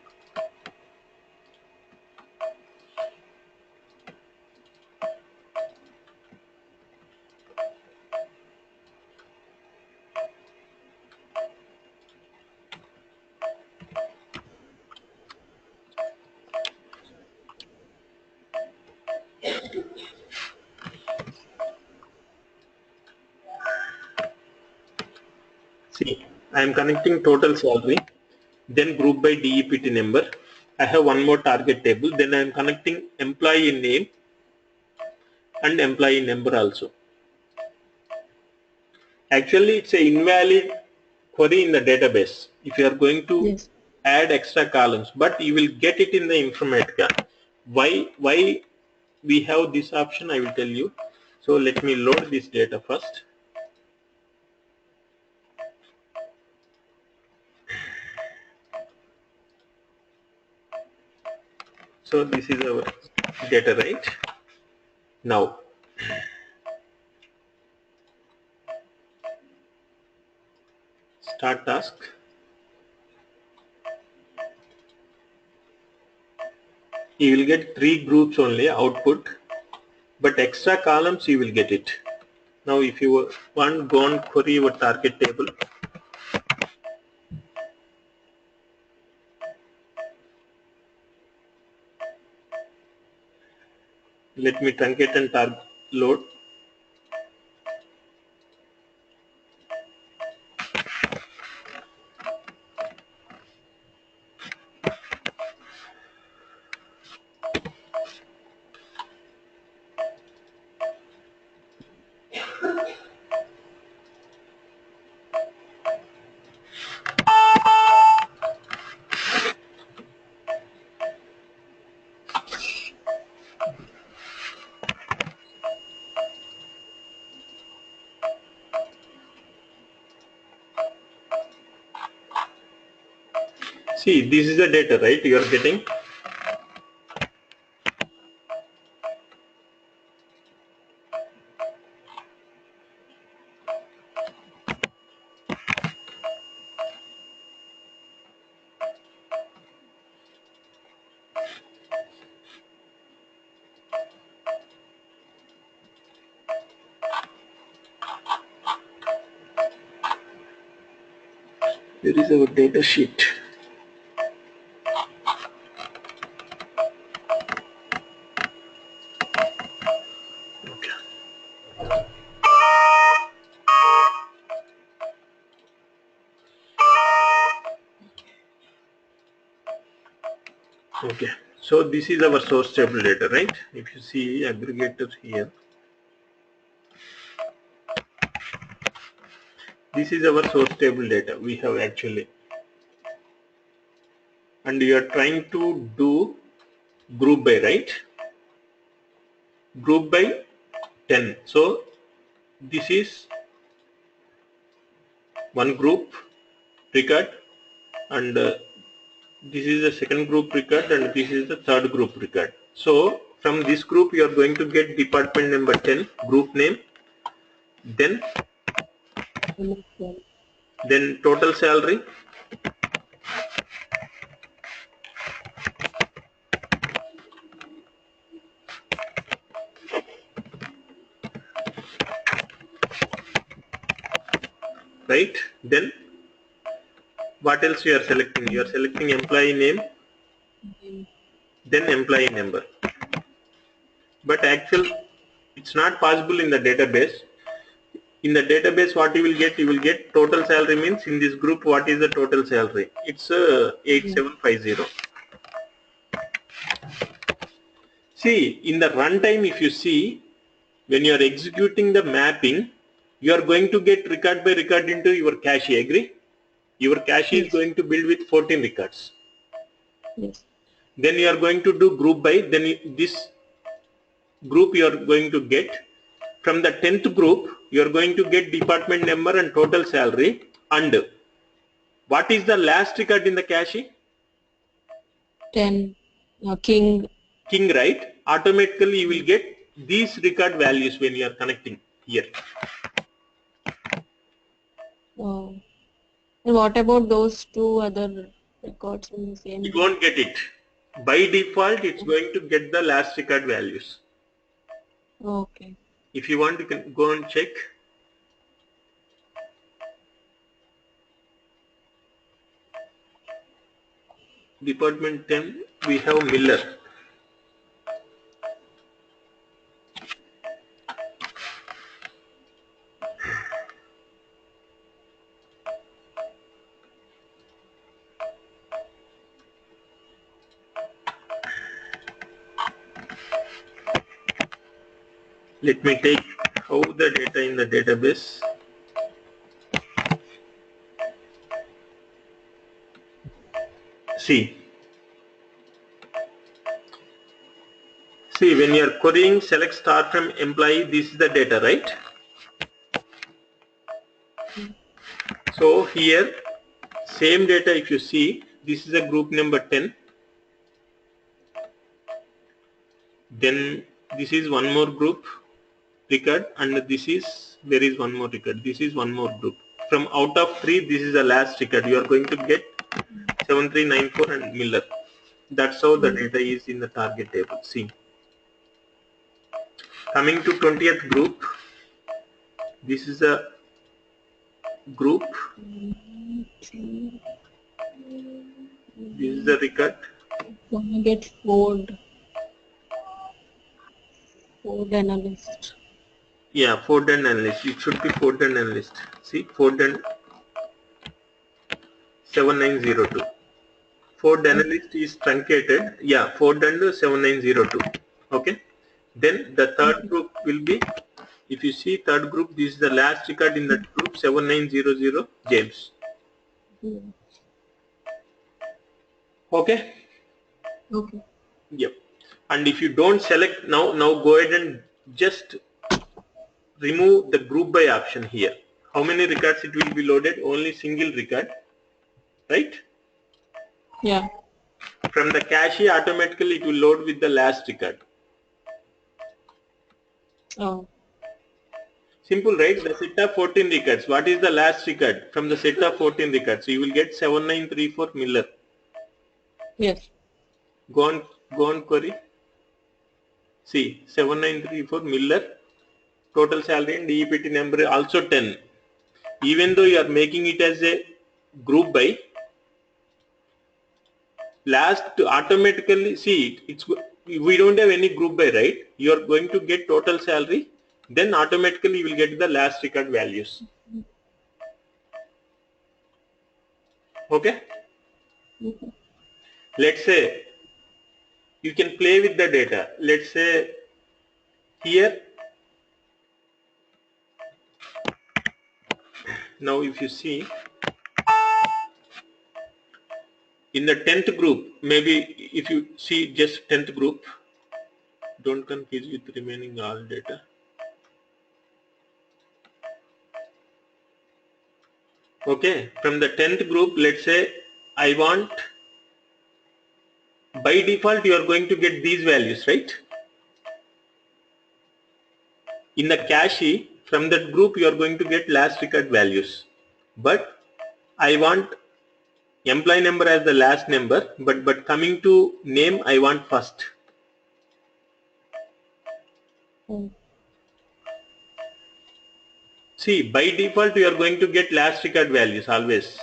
See, I am connecting total salary, then group by DEPT number. I have one more target table, then I am connecting employee name and employee number also. Actually, it's an invalid query in the database if you are going to Yes. add extra columns, but you will get it in the Informatica. Why we have this option, I will tell you. So let me load this data first. So this is our data, right? Now start task. You will get 3 groups only output, but extra columns you will get it. Now if you want go and query your target table, let me truncate and load. See, this is the data, right? You are getting. Here is our data sheet. Okay. Okay. So this is our source table data, right? If you see aggregator here, this is our source table data we have actually, and you are trying to do group by, right? Group by 10. So this is one group record, and this is the second group record, and this is the third group record. So from this group you are going to get department number 10, group name, then total salary, right? Then what else you are selecting? You are selecting employee name, then employee number. But actually it's not possible in the database. In the database, what you will get total salary means in this group what is the total salary? It's 8750. See, in the runtime, if you see, when you are executing the mapping, you are going to get record by record into your cache, agree? Your cache is Yes. going to build with 14 records. Yes. Then you are going to do group by, then this group you are going to get. From the 10th group, you are going to get department number and total salary. And what is the last record in the cache? 10. King. King, right? Automatically you will get these record values when you are connecting here. Oh. And what about those two other records in the same? You won't get it. By default, it's going to get the last record values. Okay. If you want, you can go and check. Department 10, we have Miller. Let me take how the data in the database. See, when you are querying select star from employee, this is the data, right? So here, same data if you see, this is a group number 10. Then this is one more group record, and this is, there is one more record. This is one more group. From out of 3, this is the last record. You are going to get 7394 and Miller. That's how the data is in the target table. See. Coming to 20th group, this is a group. This is the record. Gonna get Ford analyst. Yeah, Ford and analyst. It should be Ford and analyst. See, Ford and 7902. Ford analyst is truncated. Yeah, Ford and 7902. Okay. Then the third group will be, if you see third group, this is the last record in that group, 7900 James. Okay. Okay. Yep. And if you don't select now go ahead and just remove the group by option here. How many records it will be loaded? Only single record, right? Yeah. From the cache, automatically it will load with the last record. Oh. Simple, right? The set of 14 records. What is the last record from the set of 14 records? So you will get 7934 Miller. Yes. Go on query. See, 7934 Miller. Total salary and DEPT number also 10. Even though you are making it as a group by, last automatically, see, it's, we don't have any group by, right? You are going to get total salary, then automatically you will get the last record values. Okay. Let's say you can play with the data. Let's say here, now if you see in the 10th group, maybe if you see just 10th group, don't confuse with remaining all data. Okay, from the 10th group, let's say I want, by default you are going to get these values, right? In the cache, from that group you are going to get last record values. But I want employee number as the last number, but coming to name I want first. See, by default you are going to get last record values always.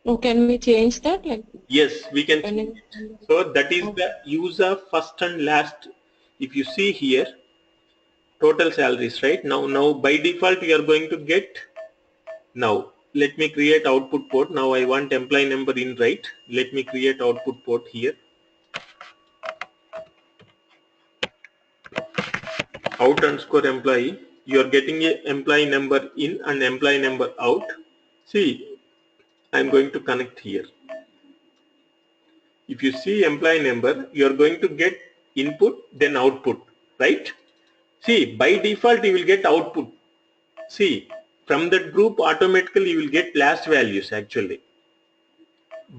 Oh, can we change that? Like, yes, we can change it. So that is the use of first and last. If you see here, total salaries, right? Now by default you are going to get, now let me create output port. Now I want employee number in, right? Let me create output port here. out underscore employee, you are getting a employee number in and employee number out. See, I'm going to connect here. If you see employee number, you are going to get input then output, right? See, by default you will get output. See, from that group automatically you will get last values actually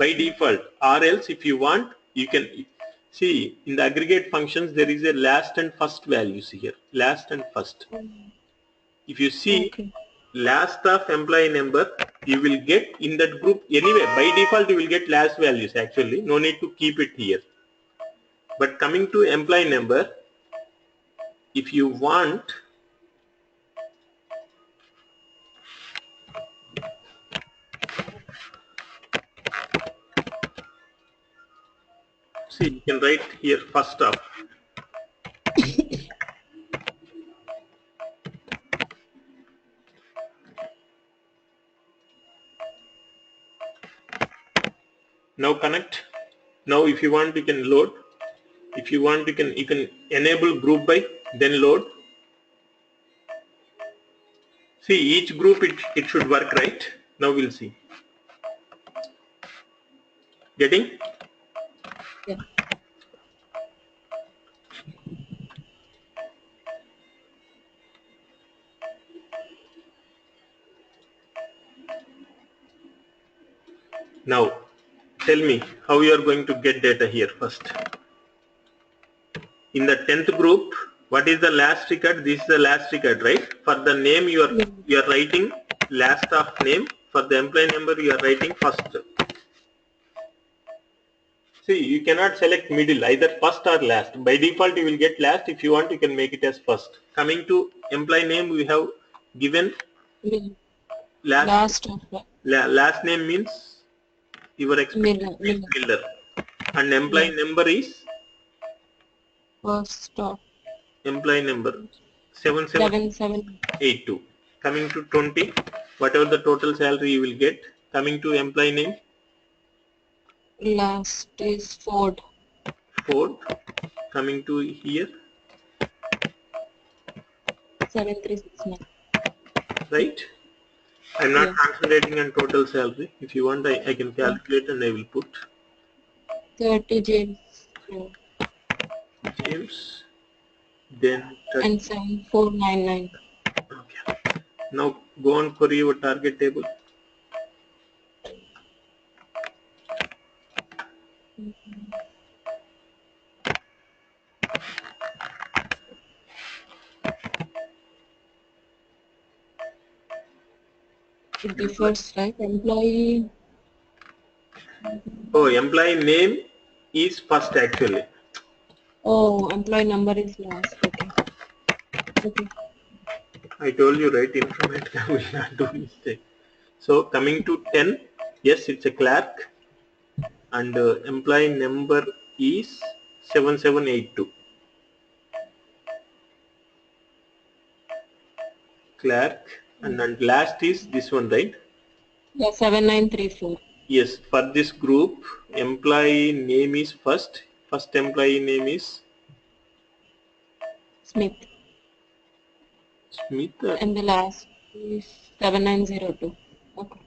by default, or else if you want you can see in the aggregate functions there is a last and first values here, last and first. If you see last of employee number, you will get in that group anyway. By default you will get last values actually, no need to keep it here. But coming to employee number, if you want, see you can write here first of. Now connect. Now if you want you can load. If you want you can enable group by, then load. See each group it should work, right? Now we'll see. Getting? Yeah. Now tell me how you are going to get data here first. In the 10th group, what is the last record? This is the last record, right? For the name you are writing last of name. For the employee number you are writing first. See, you cannot select middle, either first or last. By default you will get last. If you want you can make it as first. Coming to employee name, we have given last name means your expected Miller. And employee number is first of employee number 7782. Coming to 20, whatever the total salary you will get. Coming to employee name, last is Ford. Coming to here 7369. right? I'm not concentrating on total salary. If you want I can calculate and I will put 30 James. James, then 30. And 7499. Okay. Now go on for your target table. It differs, right? Employee. Oh, employee name is first actually. Oh, employee number is last. Okay. I told you, right? Informatica will not do mistake. So coming to 10, yes, it's a clerk, and employee number is 7782. Clerk, and last is this one, right? Yeah, 7934. Yes, for this group, employee name is first. First employee name is Smith. And the last is 7902. Okay.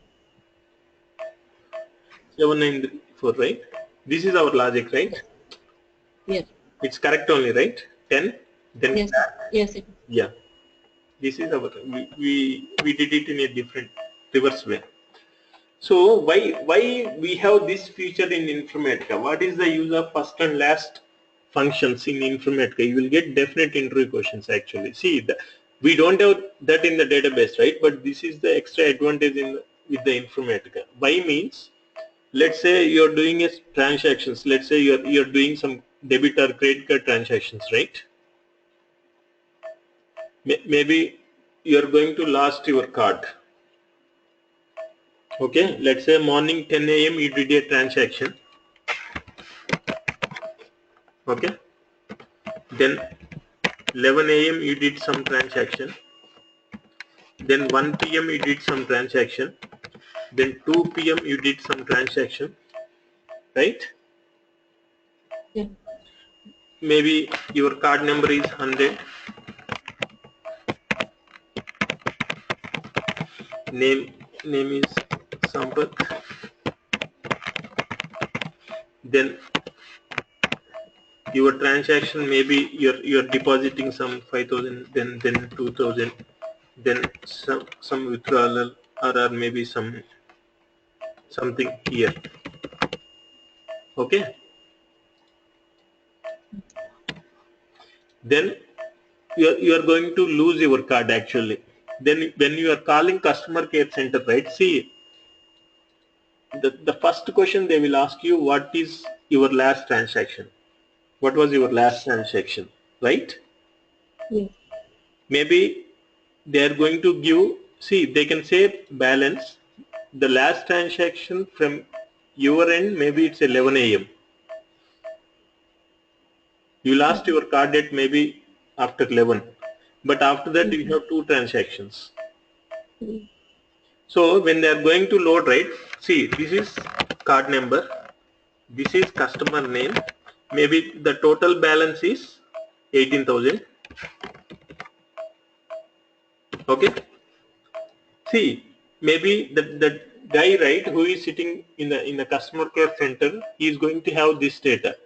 794, right? This is our logic, right? Yes. It's correct only, right? 10, then yes. clerk. Yes. It is. Yeah. This is our we did it in a different reverse way. So why we have this feature in Informatica? What is the use of first and last functions in Informatica? You will get definite interview questions actually. See, we don't have that in the database, right? But this is the extra advantage with the Informatica. Why means, let's say you're doing a transactions. Let's say you're doing some debit or credit card transactions, right? Maybe you're going to lost your card. Okay, let's say morning 10 a.m. you did a transaction. Okay, then 11 a.m. you did some transaction. Then 1 p.m. you did some transaction. Then 2 p.m. you did some transaction, right? Yeah. Maybe your card number is 100. name is Sampath. Then your transaction, maybe you're depositing some 5,000, then 2,000, then some withdrawal, or maybe something here. Okay. Then you are going to lose your card actually. Then when you are calling customer care center, right? See, the first question they will ask you, what is your last transaction? What was your last transaction, right? Yes. Maybe they are going to give, see, they can say balance. The last transaction from your end, maybe it's 11 a.m. You lost your card date maybe after 11, but after that you have two transactions. So when they are going to load, right, see, this is card number, this is customer name, maybe the total balance is 18,000. Okay. See, maybe the guy, right, who is sitting in the customer care center, he is going to have this data.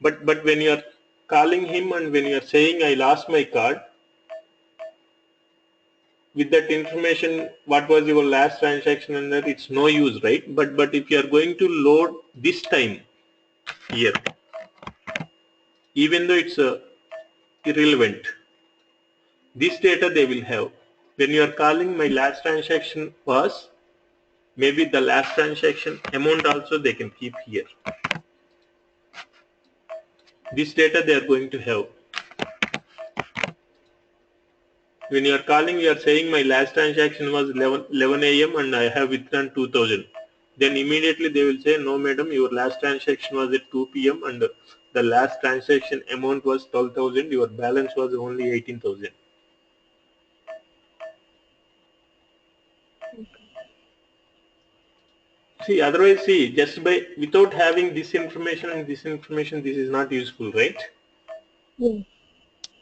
But when you are calling him and when you are saying I lost my card, with that information, what was your last transaction and that, it's no use, right? But if you are going to load this time here, even though it's irrelevant, this data they will have. When you are calling my last transaction was, maybe the last transaction amount also they can keep here. This data they are going to have. When you are calling, you are saying my last transaction was 11 a.m. and I have withdrawn 2,000. Then immediately they will say, no madam, your last transaction was at 2 p.m. and the last transaction amount was 12,000. Your balance was only 18,000. See, otherwise, see, just by without having this information and this information, this is not useful, right? Yeah.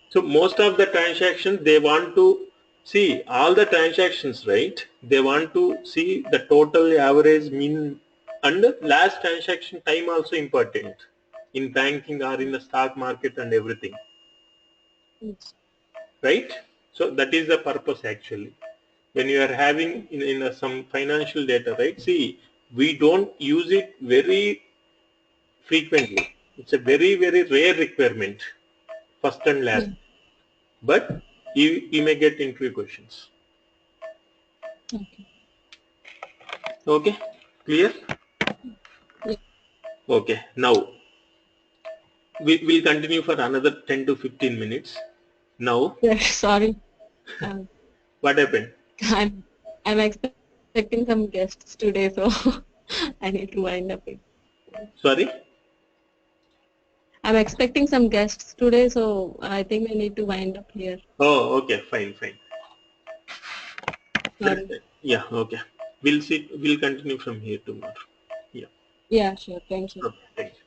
So most of the transactions, they want to see all the transactions, right? They want to see the total average mean, and last transaction time also important in banking or in the stock market and everything. Yes. Right? So that is the purpose actually. When you are having in some financial data, right? See, we don't use it very frequently. It's a very, very rare requirement, first and last. Yeah. But you may get interview questions. Okay. Okay, clear? Yeah. Okay, now we will continue for another 10 to 15 minutes. Now, Yeah, sorry. Um, what happened? I'm expecting some guests today, so I need to wind up it. Sorry? I'm expecting some guests today, so I think we need to wind up here. Oh, okay, fine. Sorry. Yeah, okay. We'll continue from here tomorrow. Yeah. Yeah, sure. Thank you. Okay, thank you.